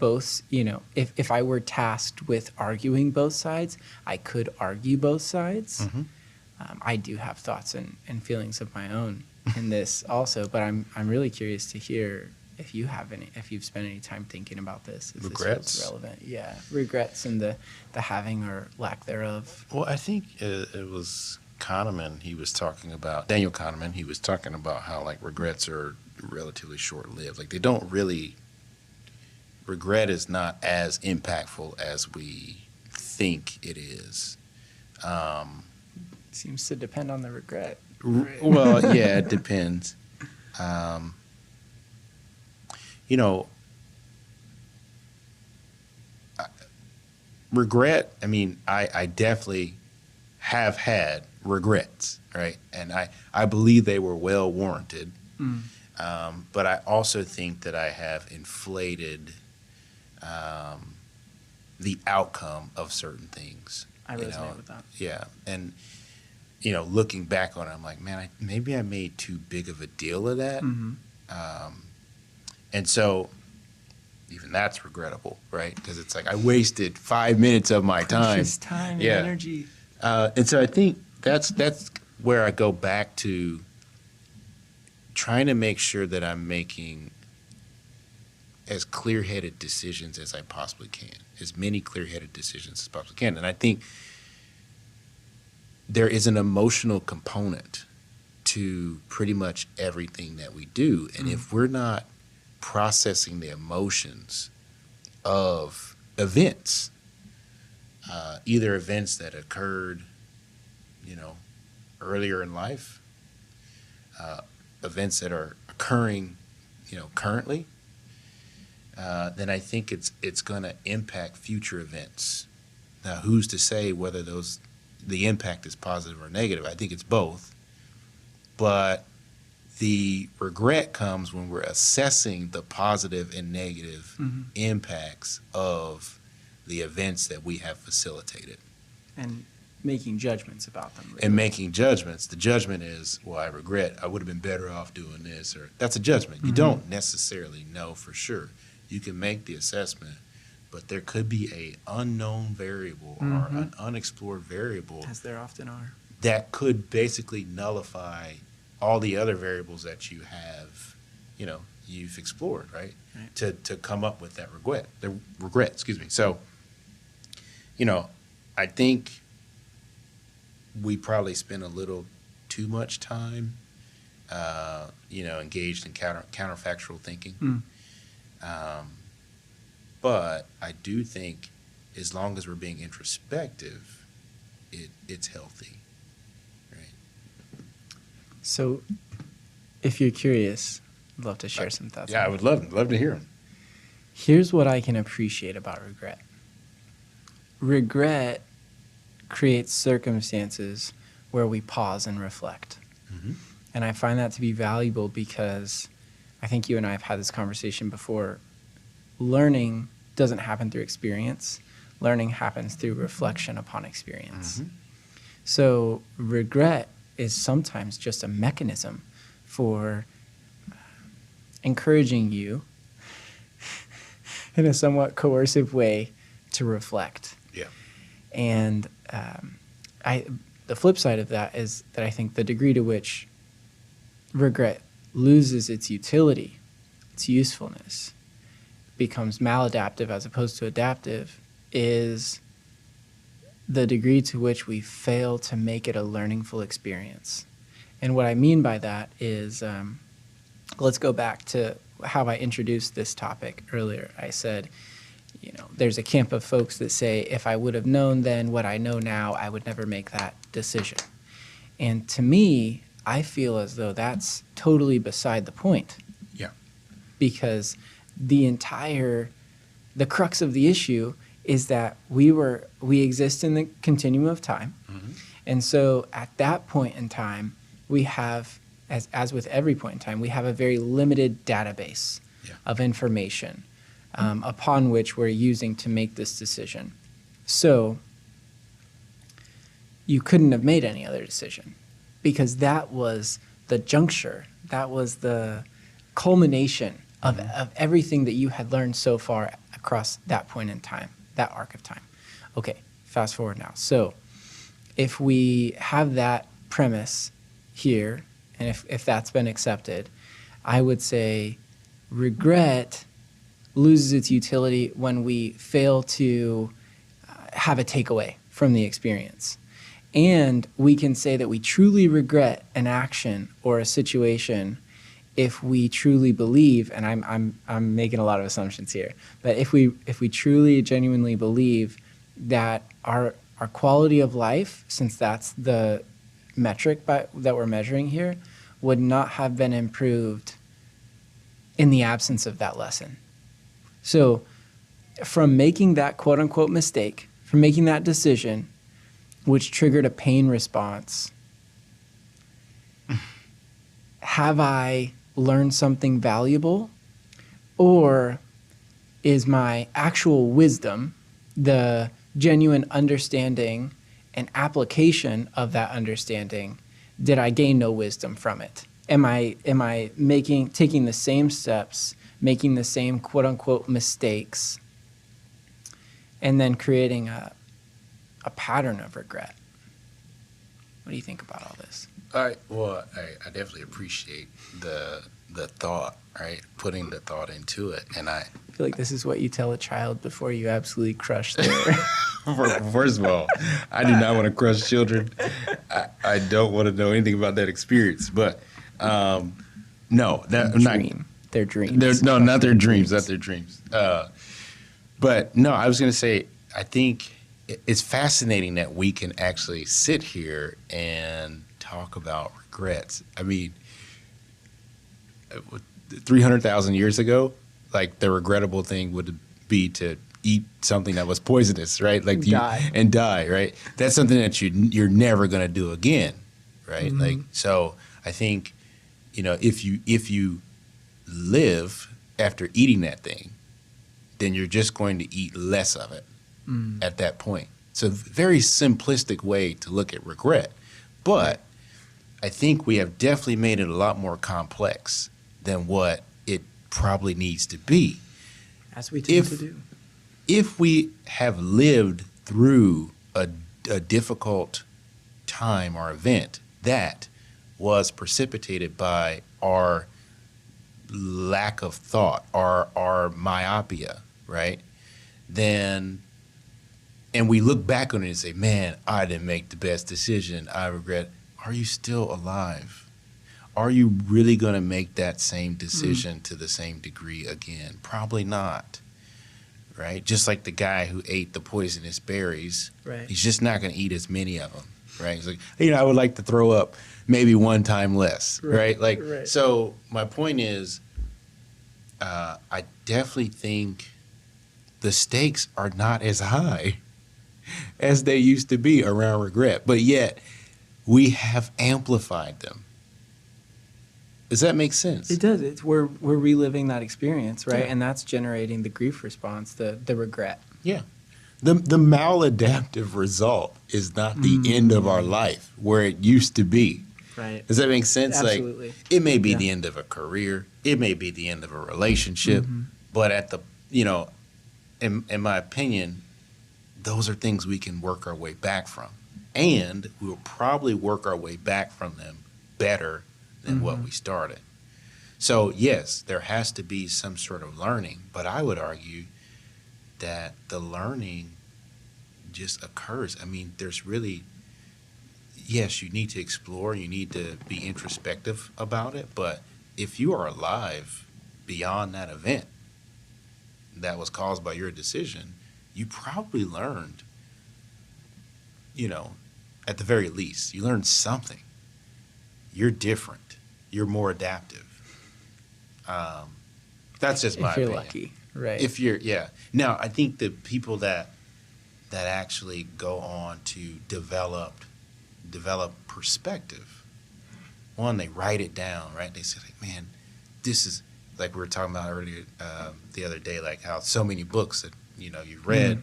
[SPEAKER 1] both, if I were tasked with arguing both sides, I could argue both sides. Mm-hmm. I do have thoughts and feelings of my own in this also, but I'm really curious to hear if you've spent any time thinking about this, if
[SPEAKER 2] Regrets?
[SPEAKER 1] this feels relevant. Yeah, regrets and the having or lack thereof.
[SPEAKER 2] Well, I think it was Kahneman. Daniel Kahneman. He was talking about how like regrets are relatively short-lived. Like they don't really. Regret is not as impactful as we think it is.
[SPEAKER 1] Seems to depend on the regret.
[SPEAKER 2] Well, yeah, it depends. You know, regret, I mean, I definitely have had regrets, right? And I believe they were well warranted. But I also think that I have inflated the outcome of certain things.
[SPEAKER 1] I resonate with that.
[SPEAKER 2] Yeah. And, looking back on it, I'm like, man, maybe I made too big of a deal of that. And so even that's regrettable, right? Because it's like I wasted 5 minutes of my time.
[SPEAKER 1] Precious time and energy.
[SPEAKER 2] And so I think that's where I go back to trying to make sure that I'm making as clear-headed decisions as I possibly can, as many clear-headed decisions as possibly can. And I think there is an emotional component to pretty much everything that we do. And if we're not processing the emotions of events, either events that occurred, earlier in life, events that are occurring, currently, then I think it's going to impact future events. Now, who's to say whether the impact is positive or negative? I think it's both. But the regret comes when we're assessing the positive and negative impacts of the events that we have facilitated.
[SPEAKER 1] And making judgments about them. Really.
[SPEAKER 2] And making judgments. The judgment is, well, I regret, I would have been better off doing this, or that's a judgment. You don't necessarily know for sure. You can make the assessment, but there could be a unknown variable or an unexplored variable.
[SPEAKER 1] As there often are.
[SPEAKER 2] That could basically nullify all the other variables that you have, you've explored, right? To come up with that regret, excuse me. So, I think we probably spend a little too much time, engaged in counterfactual thinking. But I do think as long as we're being introspective, it's healthy, right?
[SPEAKER 1] So if you're curious, I'd love to share some thoughts.
[SPEAKER 2] Yeah, I would love to hear them.
[SPEAKER 1] Here's what I can appreciate about regret. Regret creates circumstances where we pause and reflect. And I find that to be valuable because I think you and I have had this conversation before. Learning doesn't happen through experience. Learning happens through reflection upon experience. So regret is sometimes just a mechanism for encouraging you in a somewhat coercive way to reflect.
[SPEAKER 2] Yeah.
[SPEAKER 1] And the flip side of that is that I think the degree to which regret loses its utility, its usefulness, becomes maladaptive as opposed to adaptive, is the degree to which we fail to make it a learningful experience. And what I mean by that is, let's go back to how I introduced this topic earlier. I said, there's a camp of folks that say, if I would have known then what I know now, I would never make that decision. And to me, I feel as though that's totally beside the point.
[SPEAKER 2] Yeah.
[SPEAKER 1] Because the crux of the issue is that we exist in the continuum of time. And so at that point in time, we have, as with every point in time, we have a very limited database of information upon which we're using to make this decision. So you couldn't have made any other decision because that was the juncture, that was the culmination of everything that you had learned so far across that point in time, that arc of time. Okay, fast forward now. So if we have that premise here, and if that's been accepted, I would say regret loses its utility when we fail to have a takeaway from the experience. And we can say that we truly regret an action or a situation if we truly believe, and I'm making a lot of assumptions here, but if we truly genuinely believe that our quality of life, since that's the metric that we're measuring here, would not have been improved in the absence of that lesson. So from making that quote unquote mistake, from making that decision, which triggered a pain response, have I learned something valuable? Or is my actual wisdom, the genuine understanding and application of that understanding, did I gain no wisdom from it? Am I taking the same steps, making the same quote unquote mistakes, and then creating a pattern of regret? What do you think about all this?
[SPEAKER 2] I definitely appreciate the thought, right? Putting the thought into it, and I
[SPEAKER 1] feel like this is what you tell a child before you absolutely crush their.
[SPEAKER 2] First of all, I do not want to crush children. I don't want to know anything about that experience. But no, that
[SPEAKER 1] dream. Their dreams.
[SPEAKER 2] Not their dreams. Not their dreams. But no, I was going to say, I think it's fascinating that we can actually sit here and talk about regrets. I mean, 300,000 years ago, like the regrettable thing would be to eat something that was poisonous, right? Like die, right? That's something that you're never going to do again, right? Mm-hmm. Like, so I think, if you live after eating that thing, then you're just going to eat less of it at that point. It's a very simplistic way to look at regret, but I think we have definitely made it a lot more complex than what it probably needs to be.
[SPEAKER 1] As we tend to do.
[SPEAKER 2] If we have lived through a difficult time or event that was precipitated by our lack of thought, our myopia, right? And we look back on it and say, man, I didn't make the best decision. I regret. Are you still alive? Are you really going to make that same decision to the same degree again? Probably not, right? Just like the guy who ate the poisonous berries,
[SPEAKER 1] right? He's
[SPEAKER 2] just not going to eat as many of them, right? He's like, I would like to throw up maybe one time less, right? Right. So my point is, I definitely think the stakes are not as high as they used to be around regret, but yet we have amplified them. Does that make sense?
[SPEAKER 1] It does. We're reliving that experience, right? Yeah. And that's generating the grief response, the regret.
[SPEAKER 2] Yeah. The maladaptive result is not the end of our life where it used to be.
[SPEAKER 1] Right.
[SPEAKER 2] Does that make sense?
[SPEAKER 1] Absolutely.
[SPEAKER 2] Like, it may be the end of a career, it may be the end of a relationship, but at the, in my opinion, those are things we can work our way back from. And we'll probably work our way back from them better than what we started. So, yes, there has to be some sort of learning, but I would argue that the learning just occurs. I mean, there's really, yes, you need to explore, you need to be introspective about it, but if you are alive beyond that event that was caused by your decision, you probably learned, at the very least, you learned something. You're different. You're more adaptive. That's just my opinion.
[SPEAKER 1] If you're lucky, right?
[SPEAKER 2] If you're, yeah. Now, I think the people that actually go on to develop perspective, one, they write it down, right? They say, like, man, this is, like we were talking about earlier the other day, like how so many books that, you've read,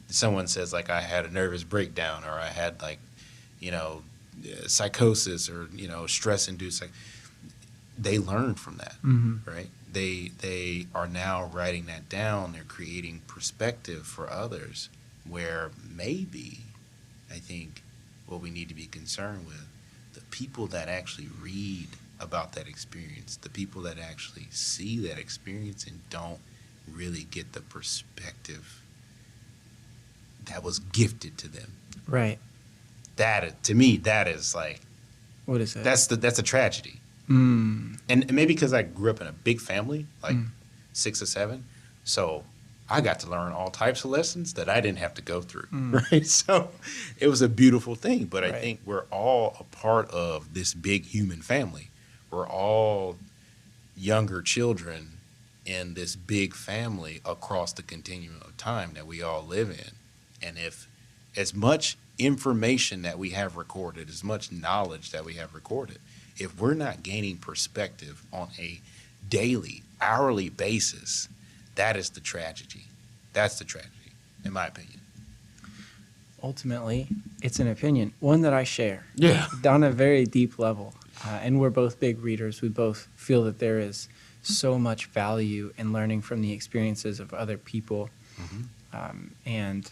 [SPEAKER 2] someone says, like, I had a nervous breakdown, or I had, like, psychosis, or, stress-induced. Like, they learn from that, right? They are now writing that down. They're creating perspective for others, where maybe, I think, what we need to be concerned with, the people that actually read about that experience, the people that actually see that experience and don't really get the perspective that was gifted to them.
[SPEAKER 1] Right.
[SPEAKER 2] That, to me, that is like,
[SPEAKER 1] What is it?
[SPEAKER 2] that's a tragedy.
[SPEAKER 1] Mm.
[SPEAKER 2] And maybe because I grew up in a big family, like 6 or 7, so I got to learn all types of lessons that I didn't have to go through, right? So it was a beautiful thing. But I
[SPEAKER 1] Right.
[SPEAKER 2] think we're all a part of this big human family. We're all younger children in this big family across the continuum of time that we all live in. And if as much information that we have recorded, as much knowledge that we have recorded, if we're not gaining perspective on a daily, hourly basis, that is the tragedy. That's the tragedy, in my opinion.
[SPEAKER 1] Ultimately, it's an opinion, one that I share.
[SPEAKER 2] Yeah.
[SPEAKER 1] On a very deep level. And we're both big readers. We both feel that there is so much value in learning from the experiences of other people. And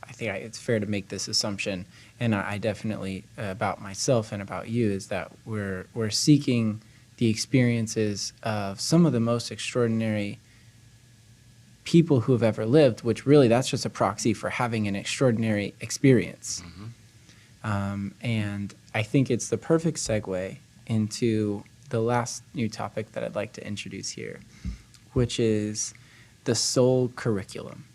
[SPEAKER 1] I think it's fair to make this assumption, and I definitely, about myself and about you, is that we're seeking the experiences of some of the most extraordinary people who have ever lived, which really that's just a proxy for having an extraordinary experience. And I think it's the perfect segue into the last new topic that I'd like to introduce here, which is the soul curriculum.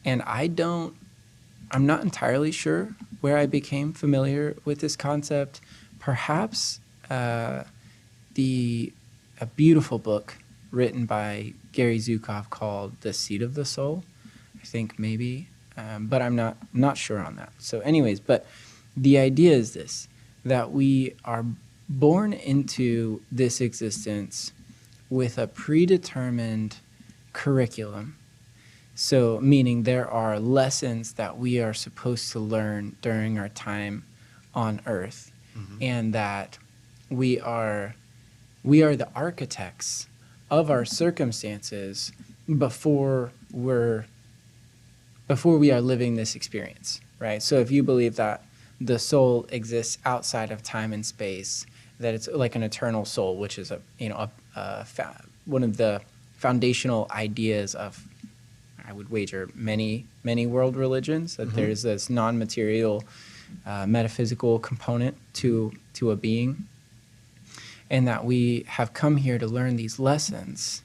[SPEAKER 1] And I'm not entirely sure where I became familiar with this concept. Perhaps a beautiful book written by Gary Zukav called The Seat of the Soul, I think maybe, but I'm not sure on that. So anyways, but the idea is this, that we are born into this existence with a predetermined curriculum. So meaning there are lessons that we are supposed to learn during our time on Earth, and that we are the architects of our circumstances before we are living this experience, right? So if you believe that the soul exists outside of time and space, that it's like an eternal soul, which is one of the foundational ideas of, I would wager, many world religions, that there's this non-material metaphysical component to a being, and that we have come here to learn these lessons,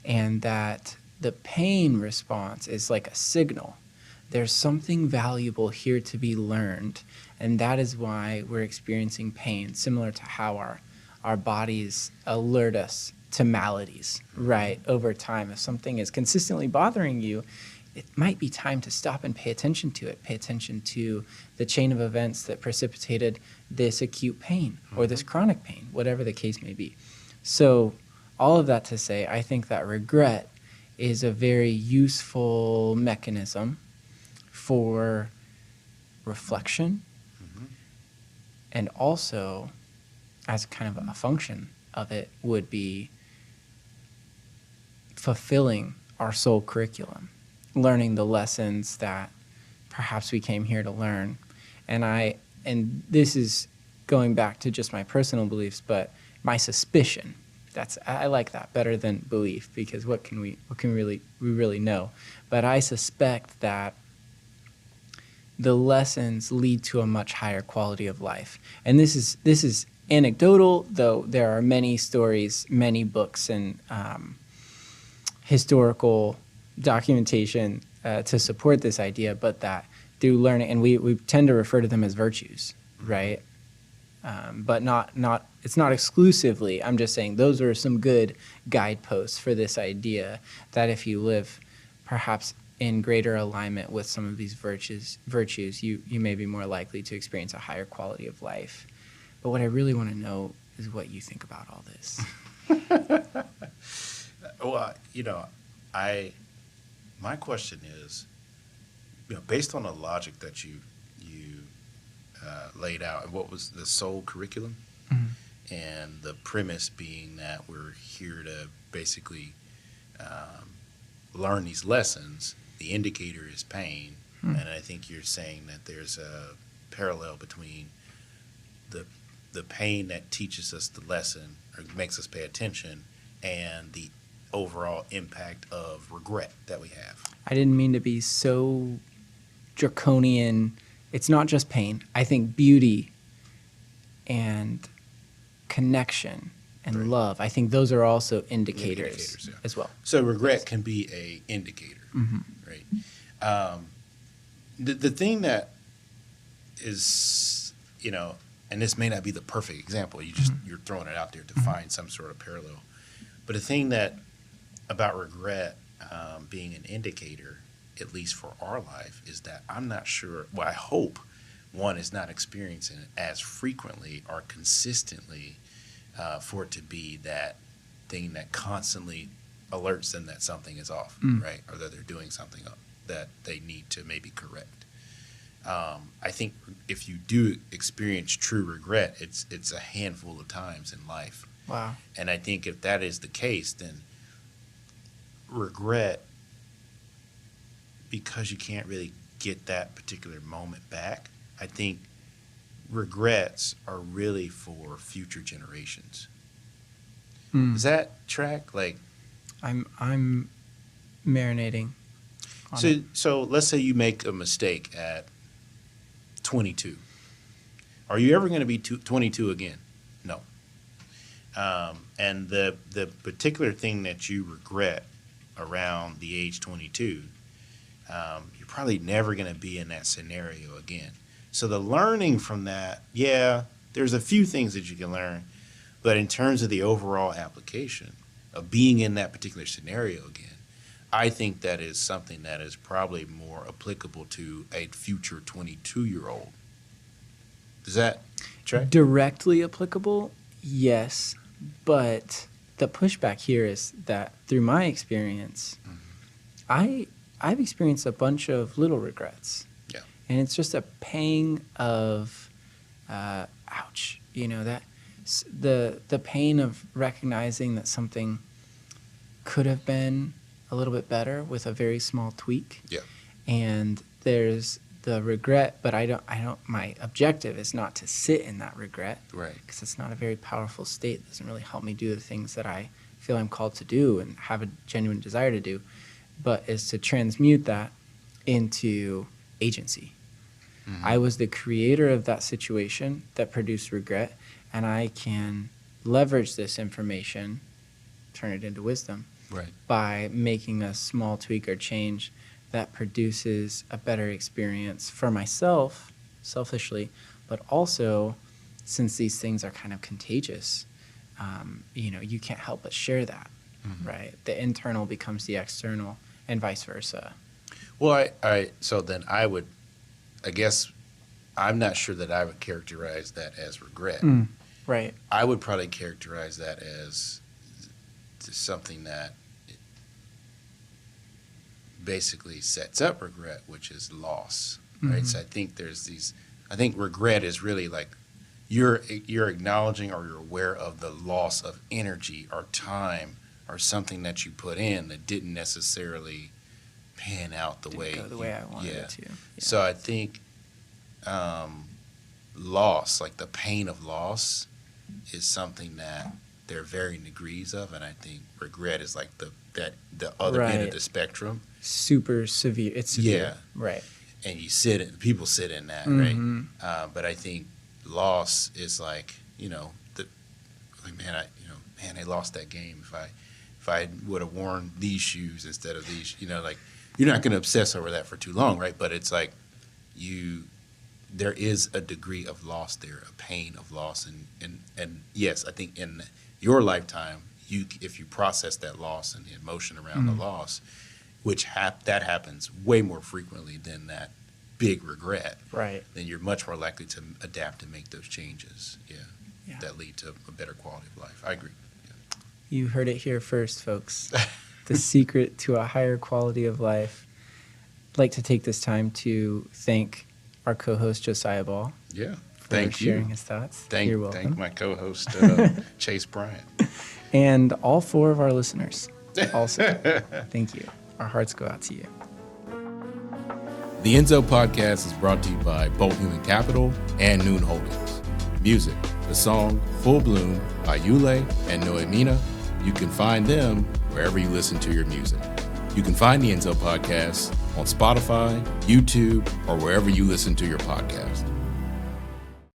[SPEAKER 1] and that the pain response is like a signal. There's something valuable here to be learned, and that is why we're experiencing pain, similar to how our bodies alert us to maladies, right, over time. If something is consistently bothering you, it might be time to stop and pay attention to it. Pay attention to the chain of events that precipitated this acute pain or this chronic pain, whatever the case may be. So all of that to say, I think that regret is a very useful mechanism for reflection, and also as kind of a function of it would be fulfilling our soul curriculum, learning the lessons that perhaps we came here to learn. And this is going back to just my personal beliefs, but my suspicion, I like that better than belief, because what can we really know? But I suspect that the lessons lead to a much higher quality of life. And this is anecdotal, though there are many stories, many books, and historical documentation to support this idea, but that through learning, and we tend to refer to them as virtues, right? But it's not exclusively. I'm just saying those are some good guideposts for this idea that if you live perhaps in greater alignment with some of these virtues, you may be more likely to experience a higher quality of life. But what I really want to know is what you think about all this.
[SPEAKER 2] Well, my question is, based on the logic that you laid out, what was the soul curriculum, and the premise being that we're here to basically learn these lessons. The indicator is pain, and I think you're saying that there's a parallel between the the pain that teaches us the lesson or makes us pay attention, and the overall impact of regret that we have.
[SPEAKER 1] I didn't mean to be so draconian. It's not just pain. I think beauty and connection and
[SPEAKER 2] Right.
[SPEAKER 1] love, I think those are also indicators,
[SPEAKER 2] Indicators, yeah.
[SPEAKER 1] as well.
[SPEAKER 2] So regret can be a indicator, right? The thing that is, and this may not be the perfect example. You're throwing it out there to find some sort of parallel. But the thing that about regret being an indicator, at least for our life, is that I'm not sure. Well, I hope one is not experiencing it as frequently or consistently for it to be that thing that constantly alerts them that something is off, right? Or that they're doing something that they need to maybe correct. I think if you do experience true regret, it's a handful of times in life.
[SPEAKER 1] Wow.
[SPEAKER 2] And I think if that is the case, then regret, because you can't really get that particular moment back, I think regrets are really for future generations. Does that track? Like,
[SPEAKER 1] I'm marinating on it.
[SPEAKER 2] so let's say you make a mistake at 22. Are you ever going to be 22 again? No. And the particular thing that you regret around the age 22, you're probably never going to be in that scenario again. So the learning from that, there's a few things that you can learn, but in terms of the overall application of being in that particular scenario again, I think that is something that is probably more applicable to a future 22-year-old. Does that track?
[SPEAKER 1] Directly applicable, yes. But the pushback here is that through my experience, I've experienced a bunch of little regrets.
[SPEAKER 2] Yeah.
[SPEAKER 1] And it's just a pang of, ouch, that the pain of recognizing that something could have been a little bit better with a very small tweak.
[SPEAKER 2] Yeah.
[SPEAKER 1] And there's the regret, but my objective is not to sit in that regret.
[SPEAKER 2] Right.
[SPEAKER 1] Because it's not a very powerful state. It doesn't really help me do the things that I feel I'm called to do and have a genuine desire to do, but is to transmute that into agency. I was the creator of that situation that produced regret, and I can leverage this information, turn it into wisdom,
[SPEAKER 2] Right.
[SPEAKER 1] by making a small tweak or change that produces a better experience for myself, selfishly, but also, since these things are kind of contagious, you can't help but share that, right? The internal becomes the external, and vice versa.
[SPEAKER 2] Well, I guess I'm not sure that I would characterize that as regret.
[SPEAKER 1] Right.
[SPEAKER 2] I would probably characterize that as something that basically sets up regret, which is loss, right? So I think I think regret is really like you're acknowledging or you're aware of the loss of energy or time or something that you put in that didn't necessarily pan out the way
[SPEAKER 1] I wanted it to. Yeah.
[SPEAKER 2] So I think loss, like the pain of loss, is something that there are varying degrees of, and I think regret is like the other end of the spectrum.
[SPEAKER 1] Super severe. It's severe.
[SPEAKER 2] Yeah.
[SPEAKER 1] Right.
[SPEAKER 2] And people sit in that, right? But I think loss is like, they lost that game. If I would have worn these shoes instead of these, you're not going to obsess over that for too long, right? But it's like there is a degree of loss there, a pain of loss, and yes, I think in your lifetime, if you process that loss and the emotion around the loss, which that happens way more frequently than that big regret,
[SPEAKER 1] right?
[SPEAKER 2] Then you're much more likely to adapt and make those changes, that lead to a better quality of life. I agree. Yeah.
[SPEAKER 1] You heard it here first, folks. The secret to a higher quality of life. I'd like to take this time to thank our co-host Josiah Ball.
[SPEAKER 2] Yeah.
[SPEAKER 1] For
[SPEAKER 2] Thank you.
[SPEAKER 1] sharing his thoughts. You're welcome.
[SPEAKER 2] Thank my co-host Chase Bryant.
[SPEAKER 1] And all 4 of our listeners also. Thank you. Our hearts go out to you.
[SPEAKER 2] The Enzo Podcast is brought to you by Bolt Human Capital and Noon Holdings. music. The song Full Bloom by Yule and Noemina. You can find them wherever you listen to your music. You can find the Intel Podcast on Spotify, YouTube, or wherever you listen to your podcast.